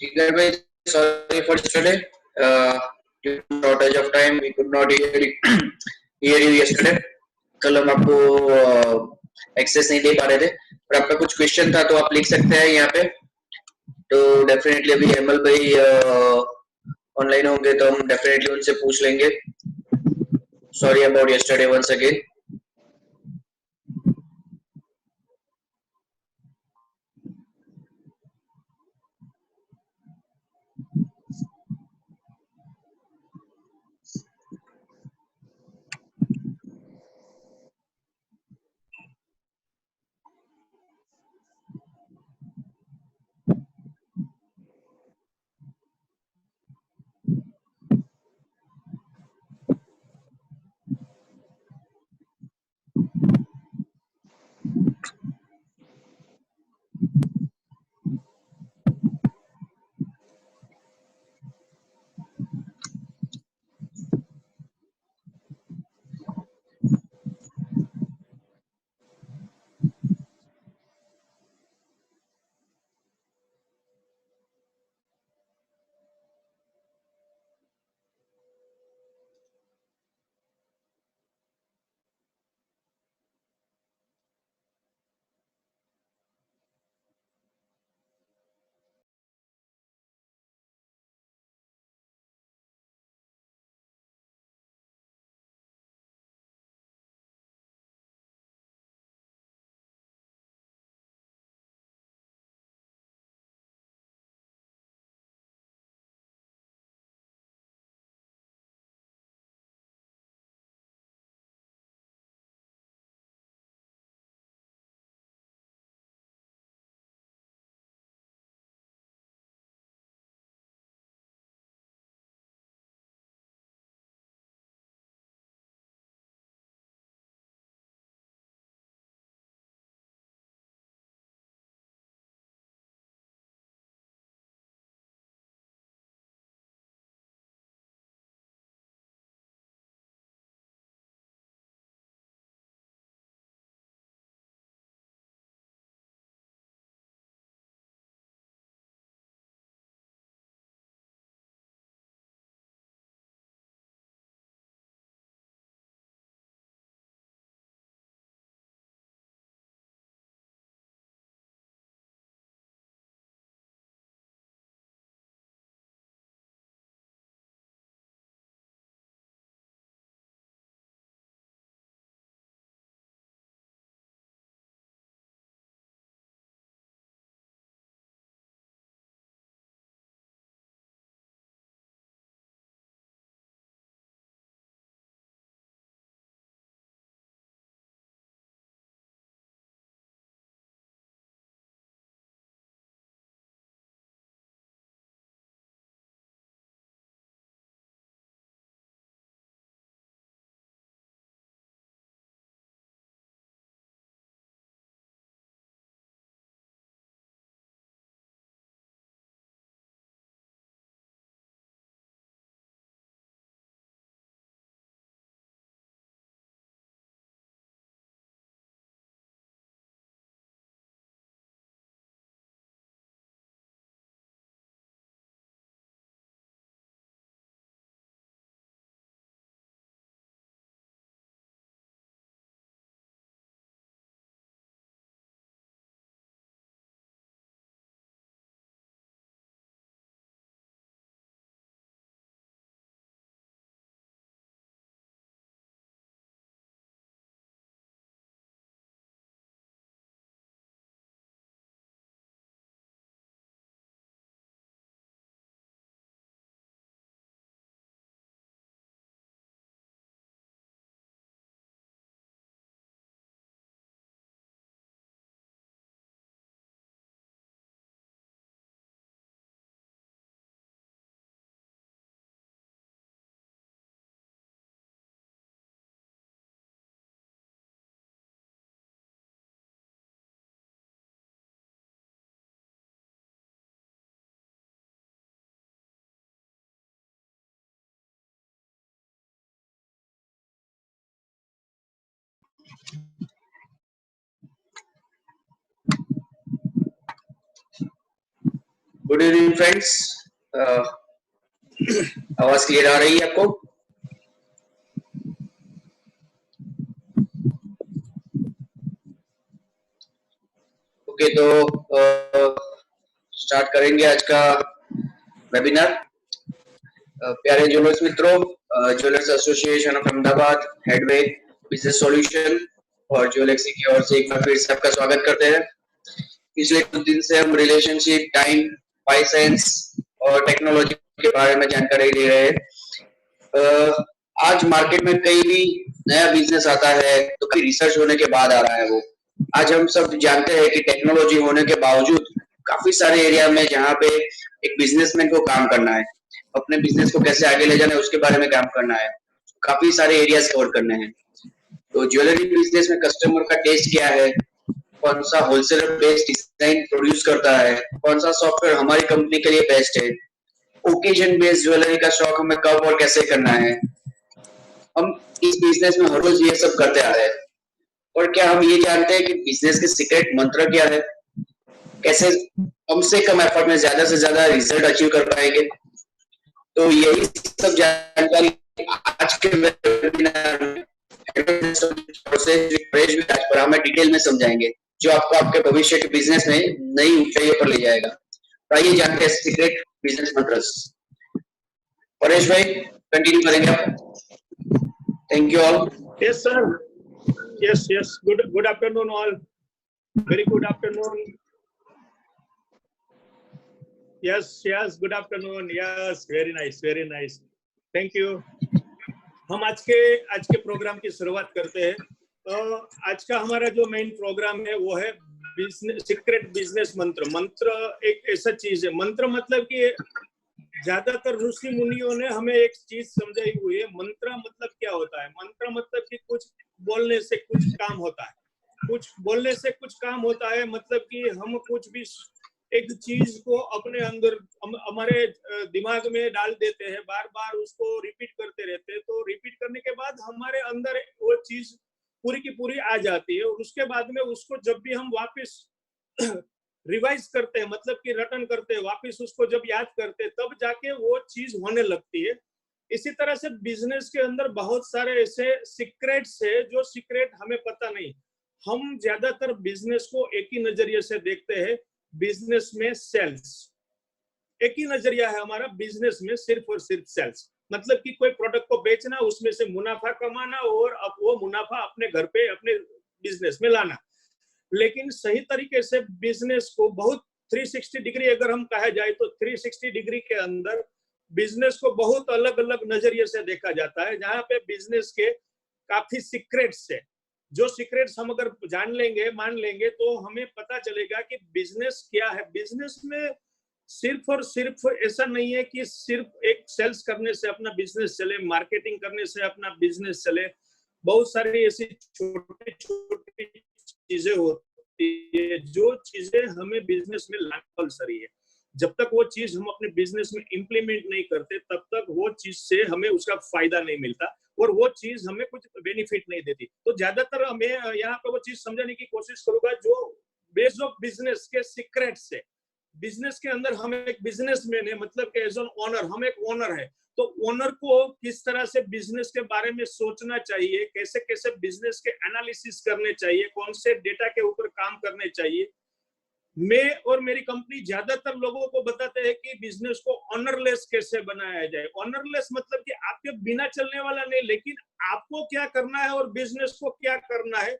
Jigar bhai, sorry for yesterday. Due to shortage of time, we could not hear you yesterday. कल हम आपको access नहीं दे पा रहे थे, पर आपका कुछ क्वेश्चन था तो आप लिख सकते हैं यहाँ पे। तो डेफिनेटली अभी हेमल भाई ऑनलाइन होंगे तो हम डेफिनेटली उनसे पूछ लेंगे। Sorry about yesterday once again. Good evening friends. आवाज क्लियर आ रही है आपको? ओके, तो स्टार्ट करेंगे आज का वेबिनार। प्यारे ज्वेलर्स मित्रों, jewellers association of Ahmedabad, headway business solution और ज्वेलर्सी की ओर से एक बार फिर से आपका स्वागत करते हैं। पिछले कुछ दिन से हम रिलेशनशिप, टाइम, फाइनेंस और टेक्नोलॉजी के बारे में जानकारी ले रहे हैं। आज मार्केट में कई भी नया बिजनेस आता है तो कई रिसर्च होने के बाद आ रहा है वो। आज हम सब जानते हैं कि टेक्नोलॉजी होने के बावजूद काफी सारे एरिया में जहाँ पे एक बिजनेसमैन को काम करना है, अपने बिजनेस को कैसे आगे ले जाना है उसके बारे में काम करना है, काफी सारे एरियाज कवर करने हैं। तो ज्वेलरी बिजनेस में कस्टमर का टेस्ट क्या है, कौन सा होलसेलर बेस्ड डिजाइन प्रोड्यूस करता है, कौन सा सॉफ्टवेयर हमारी कंपनी के लिए बेस्ट है, ओकेजन बेस्ड ज्वेलरी का शौक हमें कब और कैसे करना है, हम इस बिजनेस में हर रोज ये सब करते आ रहे हैं। और क्या हम ये जानते हैं कि बिजनेस के सीक्रेट मंत्र क्या है, कैसे कम से कम एफर्ट में ज्यादा से ज्यादा रिजल्ट अचीव कर पाएंगे? तो यही सब जानकारी आज के वेबिनार में आज पर हमें डिटेल में समझाएंगे, जो आपको आपके भविष्य के बिजनेस में नई ऊंचाइयों पर ले जाएगा। तो आइए जानते हैं सीक्रेट बिजनेस मंत्र। परेश भाई कंटिन्यू करेंगे आप। Thank you all. Yes, sir. Yes. Good afternoon, all. Very good afternoon. Yes. Good afternoon. Yes. Very nice. Thank you. हम आज के प्रोग्राम की शुरुआत करते हैं। तो आज का हमारा जो मेन प्रोग्राम है वो है सीक्रेट बिजनेस मंत्र। मंत्र एक ऐसा चीज है, मंत्र मतलब कि ज्यादातर ऋषि मुनियों ने हमें एक चीज समझाई हुई है। मंत्र मतलब क्या होता है? मंत्र मतलब कि कुछ बोलने से कुछ काम होता है, कुछ बोलने से कुछ काम होता है। मतलब कि हम कुछ भी एक चीज को अपने अंदर हमारे दिमाग में डाल देते हैं, बार बार उसको रिपीट करते रहते हैं, तो रिपीट करने के बाद हमारे अंदर वो चीज पूरी की पूरी आ जाती है। और उसके बाद में उसको जब भी हम वापस रिवाइज करते हैं, मतलब कि रटन करते हैं, वापस उसको जब याद करते हैं, तब जाके वो चीज होने लगती है। इसी तरह से बिजनेस के अंदर बहुत सारे ऐसे सीक्रेट्स है जो सीक्रेट हमें पता नहीं। हम ज्यादातर बिजनेस को एक ही नजरिए से देखते हैं, बिजनेस में सेल्स। एक ही नजरिया है हमारा बिजनेस में, सिर्फ और सिर्फ सेल्स। मतलब कि कोई प्रोडक्ट को बेचना, उसमें से मुनाफा कमाना और अब वो मुनाफा अपने घर पे अपने बिजनेस में लाना। लेकिन सही तरीके से बिजनेस को बहुत 360 डिग्री अगर हम कहा जाए तो 360 डिग्री के अंदर बिजनेस को बहुत अलग अलग नजरिए से देखा जाता है, जहाँ पे बिजनेस के काफी सीक्रेट्स है। जो सीक्रेट्स हम अगर जान लेंगे, मान लेंगे, तो हमें पता चलेगा कि बिजनेस क्या है। बिजनेस में सिर्फ और सिर्फ ऐसा नहीं है कि सिर्फ एक सेल्स करने से अपना बिजनेस चले, मार्केटिंग करने से अपना बिजनेस चले। बहुत सारी ऐसी छोटी छोटी चीजें होती है जो चीजें हमें बिजनेस में लाना कंपल्सरी है। जब तक वो चीज हम अपने बिजनेस में इंप्लीमेंट नहीं करते, तब तक वो चीज से हमें उसका फायदा नहीं मिलता और वो चीज हमें कुछ बेनिफिट नहीं देती। तो ज्यादातर हमें यहाँ पे वो चीज समझाने की कोशिश करूंगा जो बेस ऑफ बिजनेस के सीक्रेट्स है। बिजनेस के अंदर हम एक बिजनेसमैन है, मतलब कि एज एन ओनर हम एक ओनर है। तो ओनर को किस तरह से बिजनेस के बारे में सोचना चाहिए, कैसे कैसे बिजनेस के एनालिसिस करने चाहिए, कौन से डेटा के ऊपर काम करने चाहिए। मैं और मेरी कंपनी ज्यादातर लोगों को बताते हैं कि बिजनेस को ऑनरलेस कैसे बनाया जाए। ऑनरलेस मतलब कि आपके बिना चलने वाला नहीं, लेकिन आपको क्या करना है और बिजनेस को क्या करना है,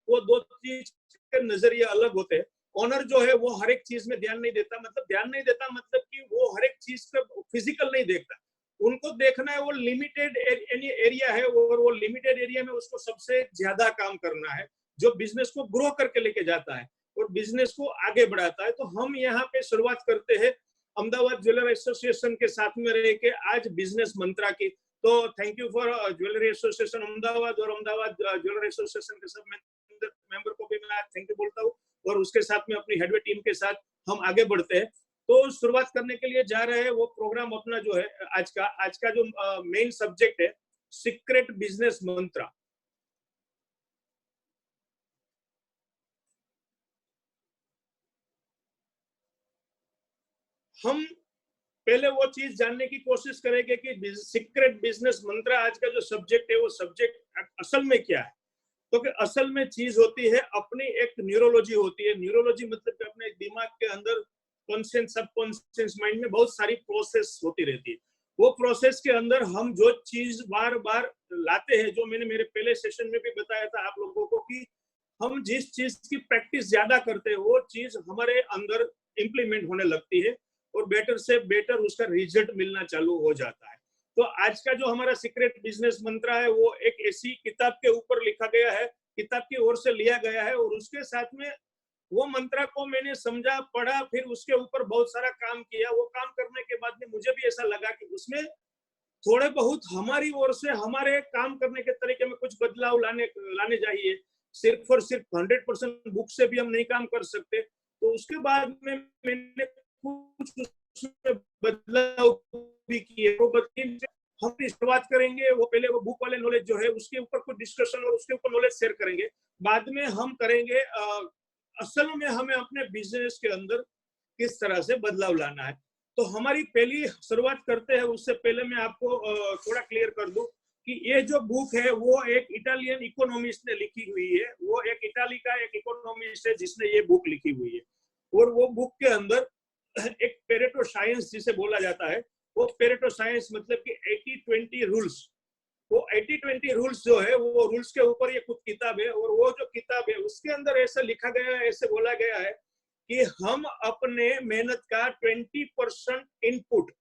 वो दो चीज के नजरिए अलग होते हैं। ऑनर जो है वो हर एक चीज में ध्यान नहीं देता, मतलब कि वो हर एक चीज का फिजिकल नहीं देखता। उनको देखना है वो लिमिटेड एरिया है और वो लिमिटेड एरिया में उसको सबसे ज्यादा काम करना है, जो बिजनेस को ग्रो करके लेके जाता है और बिजनेस को आगे बढ़ाता है। तो हम यहाँ पे शुरुआत करते हैं अहमदाबाद ज्वेलर एसोसिएशन के साथ में रह के आज बिजनेस मंत्रा की। तो thank you for jewellery association Ahmedabad और अहमदाबाद ज्वेलर एसोसिएशन के सब मेंबर को भी मैं थैंक यू बोलता हूँ। और उसके साथ में अपनी हेडवे टीम के साथ हम आगे बढ़ते हैं। तो शुरुआत करने के लिए जा रहे हैं वो प्रोग्राम अपना जो है आज का जो मेन सब्जेक्ट है, सीक्रेट बिजनेस मंत्रा। हम पहले वो चीज जानने की कोशिश करेंगे कि सीक्रेट बिजनेस मंत्र आज का जो सब्जेक्ट है वो सब्जेक्ट असल में क्या है। तो कि असल में चीज होती है अपनी एक न्यूरोलॉजी होती है। न्यूरोलॉजी मतलब कि अपने दिमाग के अंदर कॉन्शियस सबकॉन्शियस माइंड में बहुत सारी प्रोसेस होती रहती है। वो प्रोसेस के अंदर हम जो चीज बार बार लाते हैं, जो मैंने मेरे पहले सेशन में भी बताया था आप लोगों को कि हम जिस चीज की प्रैक्टिस ज्यादा करते हैं वो चीज हमारे अंदर इम्प्लीमेंट होने लगती है और बेटर से बेटर उसका रिजल्ट मिलना चालू हो जाता है। तो आज का जो हमारा सीक्रेट बिजनेस मंत्र है वो एक ऐसी किताब के ऊपर लिखा गया है, किताब की ओर से लिया गया है, और उसके साथ में वो मंत्र को मैंने समझा, पढ़ा, फिर उसके ऊपर बहुत सारा काम किया। वो काम करने के बाद में मुझे भी ऐसा लगा कि उसमें थोड़े बहुत हमारी ओर से हमारे काम करने के तरीके में कुछ बदलाव लाने चाहिए। सिर्फ और सिर्फ 100% बुक से भी हम नहीं काम कर सकते। तो उसके बाद में मैंने कुछ उसमें बदलाव भी किए। वो बदलाव हम शुरुआत करेंगे, वो पहले वो बुक वाले नॉलेज जो है उसके ऊपर कुछ डिस्कशन और उसके ऊपर नॉलेज शेयर करेंगे। बाद में हम करेंगे असल में हमें अपने बिजनेस के अंदर किस तरह से बदलाव लाना है। तो हमारी पहली शुरुआत करते हैं, उससे पहले मैं आपको थोड़ा क्लियर कर दूं कि ये जो बुक है वो एक इटालियन इकोनॉमिस्ट ने लिखी हुई है। वो एक इटाली का एक इकोनॉमिस्ट है जिसने ये बुक लिखी हुई है। और वो बुक के अंदर एक पेरेटो साइंस जिसे बोला जाता है, वो पेरेटो साइंस मतलब कि 80-20 रूल्स, वो 80-20 रूल्स जो है वो रूल्स के ऊपर ये खुद किताब है। और वो जो किताब है उसके अंदर ऐसा लिखा गया है, ऐसे बोला गया है कि हम अपने मेहनत का 20% इनपुट,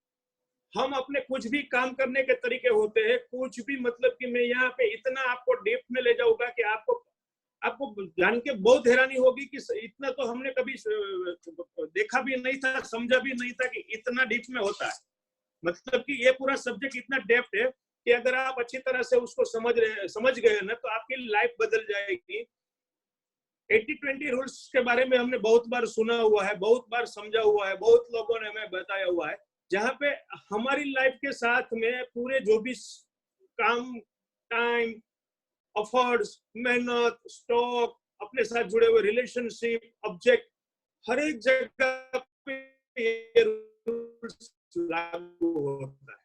हम अपने कुछ भी काम करने के तरीके होते हैं, कुछ भी मतलब कि मैं यहाँ पे इतना आपको डेप्थ में ले जाऊंगा कि आपको आपको जान के बहुत हैरानी होगी कि इतना तो हमने कभी देखा भी नहीं था, समझा भी नहीं था कि इतना डीप में होता है। मतलब कि ये पूरा सब्जेक्ट इतना डेप्थ है कि अगर आप अच्छी तरह से उसको समझ गए ना तो आपकी लाइफ बदल जाएगी। 80-20 रूल्स के बारे में हमने बहुत बार सुना हुआ है, बहुत बार समझा हुआ है, बहुत लोगों ने हमें बताया हुआ है, जहाँ पे हमारी लाइफ के साथ में पूरे जो भी काम, टाइम, एफर्ट्स, मेहनत, स्टॉक, अपने साथ जुड़े हुए रिलेशनशिप, ऑब्जेक्ट, हर एक जगह पे ये रूल्स लागू होता है।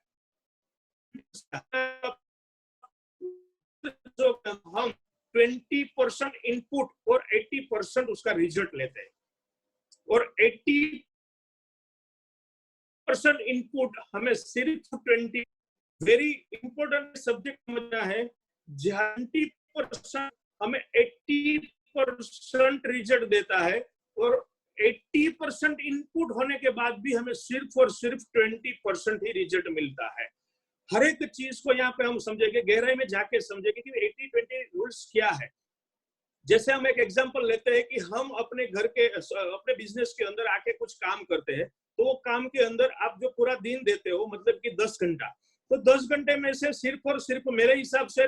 जो हम 20% इनपुट और 80% उसका रिजल्ट लेते हैं, और 80% इनपुट हमें सिर्फ 20, वेरी इंपॉर्टेंट सब्जेक्ट समझना है। 20% हमें 80% रिजल्ट देता है, और 80% इनपुट होने के बाद भी हमें सिर्फ और सिर्फ 20% ही रिजल्ट मिलता है। हर एक चीज को यहाँ पे हम समझेंगे, गहराई में जाके समझेंगे कि 80-20 रूल्स क्या है। जैसे हम एक एग्जांपल लेते हैं कि हम अपने घर के अपने बिजनेस के अंदर आके कुछ काम करते हैं, तो वो काम के अंदर आप जो पूरा दिन देते हो मतलब कि 10 घंटा, तो 10 घंटे में से सिर्फ और सिर्फ मेरे हिसाब से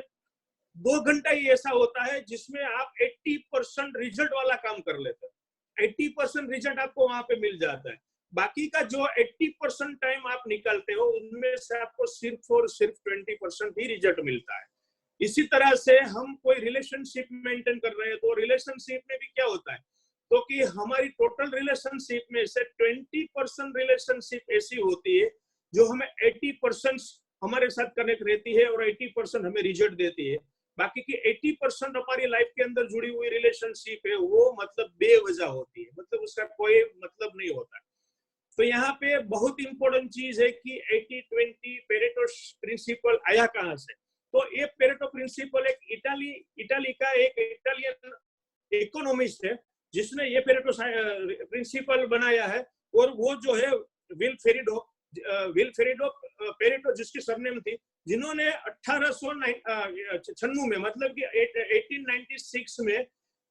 2 घंटा ही ऐसा होता है जिसमें आप 80% रिजल्ट वाला काम कर लेते हो। 80% रिजल्ट आपको वहां पे मिल जाता है। बाकी का जो 80% टाइम आप निकालते हो उनमें से आपको सिर्फ और सिर्फ 20% ही रिजल्ट मिलता है। इसी तरह से हम कोई रिलेशनशिप मेंटेन कर रहे हैं, तो रिलेशनशिप में भी क्या होता है, तो कि हमारी टोटल रिलेशनशिप में से 20% रिलेशनशिप ऐसी होती है जो हमें 80% हमारे साथ कनेक्ट रहती है और 80% हमें रिजल्ट देती है। बाकी की 80% हमारी लाइफ के अंदर जुड़ी हुई रिलेशनशिप है वो मतलब बेवजह होती है, मतलब उसका कोई मतलब नहीं होता। तो यहाँ पे बहुत इंपॉर्टेंट चीज है कि 80-20 पेरेटो प्रिंसिपल आया कहाँ से। तो ये पेरेटो प्रिंसिपल एक इटाली का एक इटालियन इकोनॉमिस्ट है जिसने ये पेरेटो प्रिंसिपल बनाया है। और वो जो है विल फेरिडो पेरेटो जिसकी सरनेम थी, जिन्होंने 1896 में मतलब कि 1896 में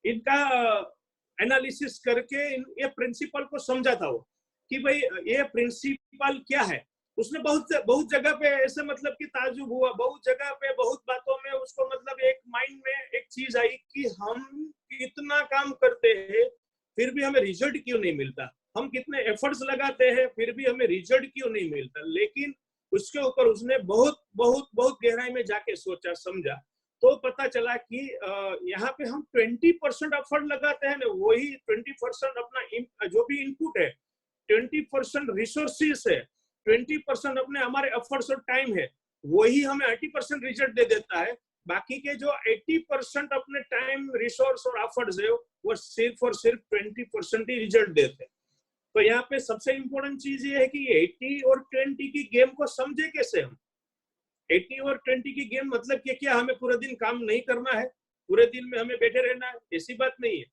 इनका एनालिसिस करके ये प्रिंसिपल को समझा था वो कि भाई ये प्रिंसिपल क्या है। उसने बहुत जगह पे ऐसे मतलब कि ताजुब हुआ, बहुत जगह पे बहुत बातों में उसको मतलब एक माइंड में एक चीज आई कि हम कितना काम करते हैं फिर भी हमें रिजल्ट क्यों नहीं मिलता, हम कितने एफर्ट्स लगाते हैं फिर भी हमें रिजल्ट क्यों नहीं मिलता। लेकिन उसके ऊपर उसने बहुत बहुत बहुत गहराई में जाके सोचा समझा, तो पता चला कि यहाँ पे हम 20% एफर्ट लगाते हैं ना, वही 20% अपना जो भी इनपुट है 20% रिसोर्सेस है, 20% अपने हमारे एफर्ट्स और टाइम है, वही हमें 80% रिजल्ट दे देता है। बाकी के जो 80% अपने टाइम, रिसोर्स और एफर्ट्स है, वो सिर्फ और सिर्फ 20% ही रिजल्ट देते हैं। तो यहाँ पे सबसे इंपॉर्टेंट चीज ये है कि 80 और 20 की गेम को समझे कैसे हम। 80 और 20 की गेम मतलब कि क्या हमें पूरे दिन काम नहीं करना है, पूरे दिन में हमें बैठे रहना है, ऐसी बात नहीं है।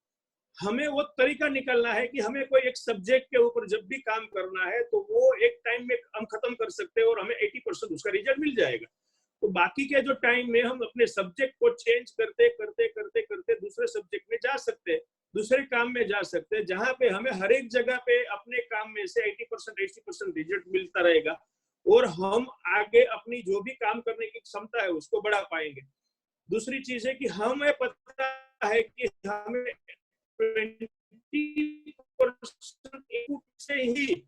हमें वो तरीका निकालना है कि हमें कोई एक सब्जेक्ट के ऊपर जब भी काम करना है तो वो एक टाइम में हम खत्म कर सकते हैं और हमें 80% उसका रिजल्ट मिल जाएगा। तो बाकी के जो टाइम में हम अपने सब्जेक्ट को चेंज करते करते करते करते दूसरे सब्जेक्ट में जा सकते हैं, दूसरे काम में जा सकते हैं, जहां पे हमें हर एक जगह पे अपने काम में से 80% रिजल्ट मिलता रहेगा और हम आगे अपनी जो भी काम करने की क्षमता है उसको बढ़ा पाएंगे। दूसरी चीज है कि हमें पता है कि हमें 20% इनपुट से ही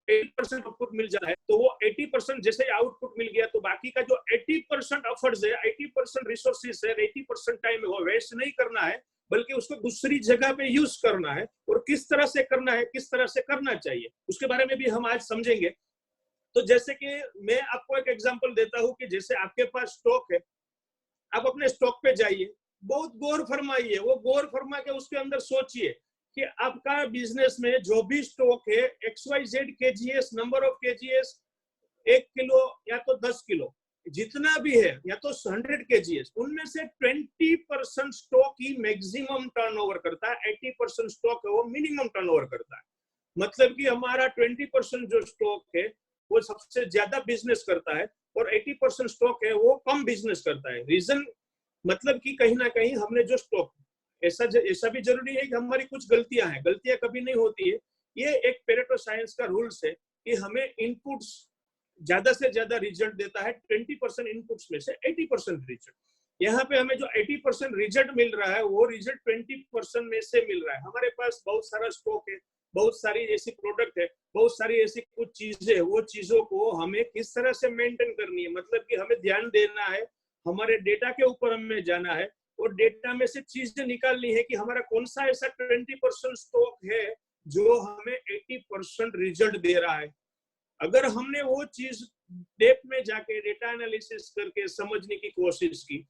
80% आउटपुट मिल जाता है, तो वो 80% जैसे आउटपुट मिल गया तो बाकी का जो 80% एफर्ट्स है, 80% रिसोर्सेस है, 80% टाइम है, वो वेस्ट नहीं करना है, बल्कि उसको दूसरी जगह पे यूज करना है। और किस तरह से करना है, किस तरह से करना चाहिए, उसके बारे में भी हम आज समझेंगे। तो जैसे कि मैं आपको एक एग्जांपल देता हूं कि जैसे आपके पास स्टॉक है, आप अपने स्टॉक पे जाइए, बहुत गौर फरमाइए, वो गौर फरमा के उसके अंदर सोचिए कि आपका बिजनेस में जो भी स्टॉक है XYZ KGS, number of KGS, 1 kilo या तो 10 किलो, जितना भी है, या तो 100 केजीएस, उनमें से 20% स्टॉक ही मैक्सिमम टर्नओवर करता है, 80% स्टॉक है वो मिनिमम टर्नओवर करता है। मतलब कि हमारा 20% जो स्टॉक है वो सबसे ज्यादा बिजनेस करता है और 80% स्टॉक है वो कम बिजनेस करता है। रीजन मतलब कि कहीं ना कहीं हमने जो स्टॉक, ऐसा भी जरूरी है कि हमारी कुछ गलतियां हैं, गलतियां कभी नहीं होती है, ये एक पेरेटो साइंस का रूल्स है कि हमें इनपुट्स ज्यादा से ज्यादा रिजल्ट देता है 20% इनपुट्स में से 80% रिजल्ट। यहाँ पे हमें जो 80% रिजल्ट मिल रहा है वो रिजल्ट 20% में से मिल रहा है। हमारे पास बहुत सारा स्टॉक है, बहुत सारी ऐसी प्रोडक्ट है, बहुत सारी ऐसी कुछ चीजें, वो चीजों को हमें किस तरह से मेंटेन करनी है, मतलब कि हमें ध्यान देना है, हमारे डेटा के ऊपर हमें जाना है और डेटा में से चीजें निकालनी है कि हमारा कौन सा ऐसा 20% स्टॉक है जो हमें 80% रिजल्ट दे रहा है। अगर हमने वो चीज डेप्थ में जाके डेटा एनालिसिस करके समझने की कोशिश की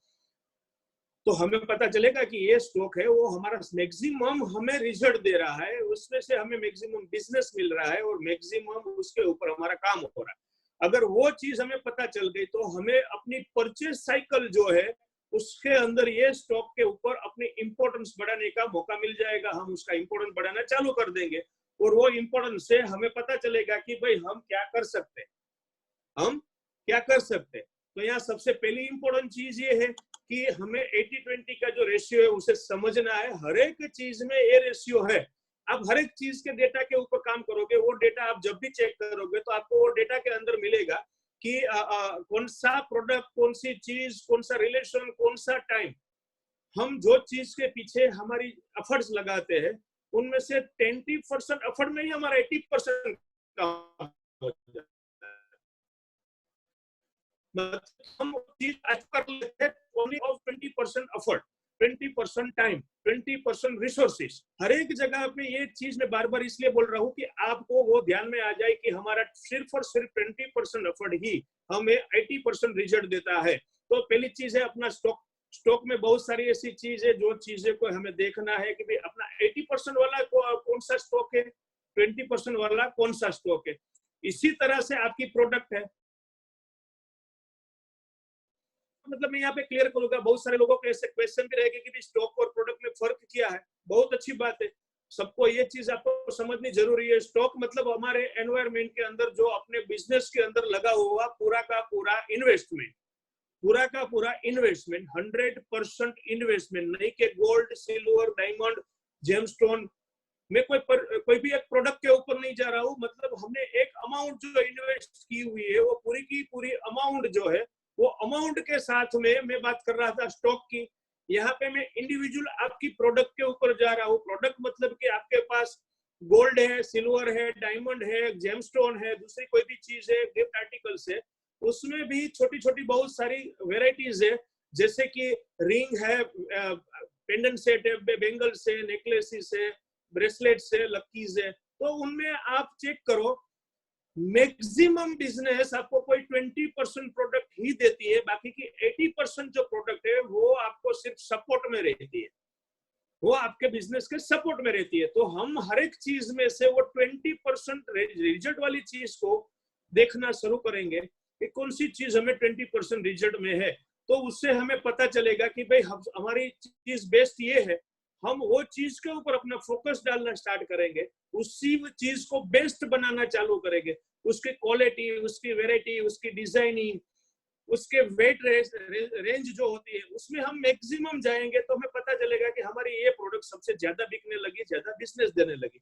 तो हमें पता चलेगा कि ये स्टॉक है वो हमारा मैक्सिमम हमें रिजल्ट दे रहा है, उसमें से हमें मैक्सिमम बिजनेस मिल रहा है और मैक्सिमम उसके ऊपर हमारा काम हो रहा है। अगर वो चीज हमें पता चल गई तो हमें अपनी परचेज साइकिल जो है उसके अंदर ये स्टॉक के ऊपर अपनी इंपॉर्टेंस बढ़ाने का मौका मिल जाएगा। हम उसका इंपॉर्टेंस बढ़ाना चालू कर देंगे और वो इंपॉर्टेंस से हमें पता चलेगा कि भाई हम क्या कर सकते हैं, हम क्या कर सकते हैं। तो यहाँ सबसे पहली इंपॉर्टेंट चीज ये है कि हमें 80-20 का जो रेशियो है उसे समझना है। हर एक चीज में ये रेशियो है। आप हर एक चीज के डेटा के ऊपर काम करोगे, वो डेटा आप जब भी चेक करोगे तो आपको वो डेटा के अंदर मिलेगा कि कौन सा प्रोडक्ट, कौन सी चीज, कौन सा रिलेशन, कौन सा टाइम, हम जो चीज के पीछे हमारी एफर्ट्स लगाते हैं उनमें से 20% एफर्ट में ही हमारा 80% काम हो जाता है। हम चीज अचीव कर लेते हैं only of 20% effort, 20% time, 20% resources. हर एक जगह पे ये चीज मैं बार बार इसलिए बोल रहा हूँ कि आपको वो ध्यान में आ जाए कि हमारा सिर्फ और सिर्फ 20% एफर्ट ही हमें 80% रिजल्ट देता है। तो पहली चीज है अपना स्टॉक। स्टॉक में बहुत सारी ऐसी चीज है जो चीजें को हमें देखना है कि भाई अपना 80% वाला कौन सा स्टॉक है, 20% वाला कौन सा स्टॉक है। इसी तरह से आपकी प्रोडक्ट है, मतलब मैं यहाँ पे क्लियर करूंगा, बहुत सारे लोगों के ऐसे क्वेश्चन भी रहेंगे कि स्टॉक और प्रोडक्ट में फर्क क्या है। बहुत अच्छी बात है, सबको ये चीज आपको समझनी जरूरी है। स्टॉक मतलब हमारे एनवायरमेंट के अंदर जो अपने बिजनेस के अंदर लगा हुआ पूरा का पूरा इन्वेस्टमेंट, पूरा का पूरा इन्वेस्टमेंट, 100% इन्वेस्टमेंट, नहीं कि गोल्ड, सिल्वर, डायमंड, जेमस्टोन में कोई भी एक प्रोडक्ट के ऊपर नहीं जा रहा हूँ। मतलब हमने एक अमाउंट जो इन्वेस्ट की हुई है वो पूरी की पूरी अमाउंट जो है वो अमाउंट के साथ में मैं बात कर रहा था स्टॉक की। यहाँ पे मैं इंडिविजुअल आपकी प्रोडक्ट के ऊपर जा रहा हूँ। प्रोडक्ट मतलब कि आपके पास गोल्ड है, सिल्वर है, डायमंड है, जेमस्टोन है, दूसरी कोई भी चीज है, गिफ्ट आर्टिकल्स है, उसमें भी छोटी छोटी बहुत सारी वेराइटीज है, जैसे कि रिंग है, पेंडेंट सेट है, बेंगल्स है, नेकलेसेस है, ब्रेसलेट्स है, लकीज है, तो उनमें आप चेक करो, मैक्सिमम बिजनेस आपको कोई 20% प्रोडक्ट ही देती है, बाकी की 80% जो प्रोडक्ट है वो आपको सिर्फ सपोर्ट में रहती है, वो आपके बिजनेस के सपोर्ट में रहती है। तो हम हर एक चीज में से वो 20% रिजल्ट वाली चीज को देखना शुरू करेंगे कि कौन सी चीज हमें 20% रिजल्ट में है, तो उससे हमें पता चलेगा कि भाई हमारी चीज बेस्ट ये है, हम वो चीज के ऊपर अपना फोकस डालना स्टार्ट करेंगे, उसी चीज को बेस्ट बनाना चालू करेंगे, उसकी क्वालिटी, उसकी वेराइटी, उसकी डिजाइनिंग, उसके वेट रेंज जो होती है उसमें हम मैक्सिमम जाएंगे, तो हमें पता चलेगा कि हमारी ये प्रोडक्ट सबसे ज्यादा बिकने लगी, ज्यादा बिजनेस देने लगी।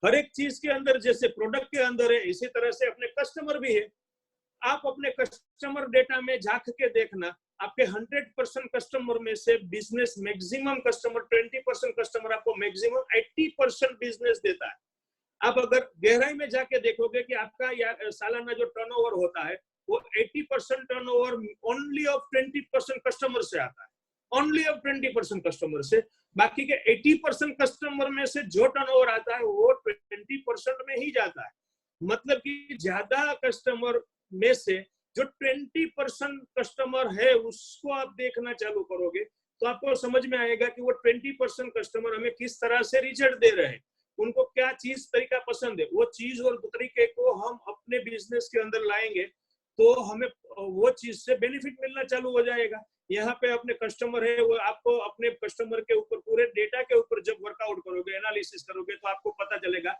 हर एक चीज के अंदर, जैसे प्रोडक्ट के अंदर है, इसी तरह से अपने कस्टमर भी है। आप अपने कस्टमर डेटा में झांक के देखना, आपके 100% कस्टमर में से बिजनेस मैक्सिमम कस्टमर 20% कस्टमर आपको मैक्सिमम 80% बिजनेस देता है। आप अगर गहराई में जाके देखोगे कि आपका सालाना जो टर्नओवर होता है वो 80% टर्नओवर ओनली ऑफ 20% कस्टमर से आता है, ओनली ऑफ 20% कस्टमर से। बाकी के 80% कस्टमर में से जो टर्नओवर आता है वो 20% में ही जाता है। मतलब कि ज्यादा कस्टमर में से जो 20% कस्टमर है उसको आप देखना चालू करोगे, तो आपको समझ में आएगा कि वो 20% कस्टमर हमें किस तरह से रिजल्ट दे रहे हैं, उनको क्या चीज तरीका पसंद है, वो चीज और तरीके को हम अपने बिजनेस के अंदर लाएंगे तो हमें वो चीज से बेनिफिट मिलना चालू हो जाएगा। यहाँ पे अपने कस्टमर है, वो आपको अपने कस्टमर के ऊपर पूरे डेटा के ऊपर जब वर्कआउट करोगे, एनालिसिस करोगे, तो आपको पता चलेगा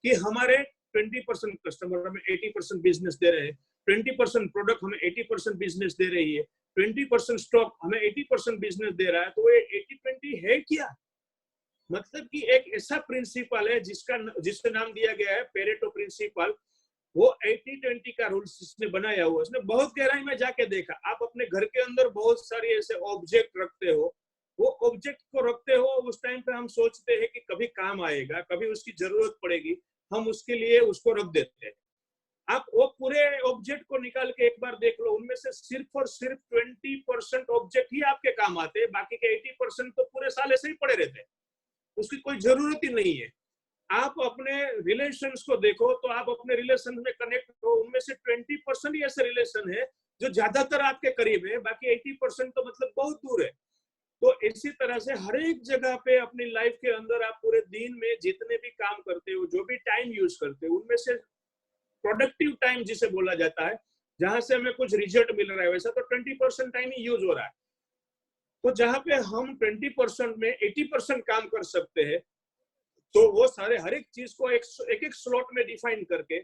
कि हमारे 20% कस्टमर हमें 80% बिजनेस दे रहे हैं, 20% प्रोडक्ट हमें 80% बिजनेस दे रही है, 20% स्टॉक हमें 80% बिजनेस दे रहा है। तो ये 80-20 है क्या? मतलब कि एक ऐसा प्रिंसिपल है जिसका नाम दिया गया है पेरेटो प्रिंसिपल। वो 80-20 का रूल जिसने बनाया हुआ, उसने बहुत गहराई में जाके देखा। आप अपने घर के अंदर बहुत सारे ऐसे ऑब्जेक्ट रखते हो, वो ऑब्जेक्ट को रखते हो, उस टाइम पे हम सोचते हैं कि कभी काम आएगा, कभी उसकी जरूरत पड़ेगी, हम उसके लिए उसको रख देते हैं। आप वो पूरे ऑब्जेक्ट को निकाल के एक बार देख लो, उनमें से सिर्फ और सिर्फ 20% ऑब्जेक्ट ही आपके काम आते हैं, बाकी के 80% तो पूरे साल ऐसे ही पड़े रहते हैं, उसकी कोई जरूरत ही नहीं है। आप अपने रिलेशंस को देखो, तो आप अपने रिलेशन में कनेक्ट हो, उनमें से 20% ही ऐसे रिलेशन है जो ज्यादातर आपके करीब है, बाकी 80% तो मतलब बहुत दूर है। तो इसी तरह से हर एक जगह पे अपनी लाइफ के अंदर आप पूरे दिन में जितने भी काम करते हो, जो भी टाइम यूज करते हो, उनमें से प्रोडक्टिव टाइम जिसे बोला जाता है, जहां से हमें कुछ रिजल्ट मिल रहा है, वैसा तो 20% टाइम ही यूज हो रहा है। तो जहां पे हम 20% में 80% काम कर सकते हैं, तो वो सारे हर एक चीज को एक स्लॉट में डिफाइन करके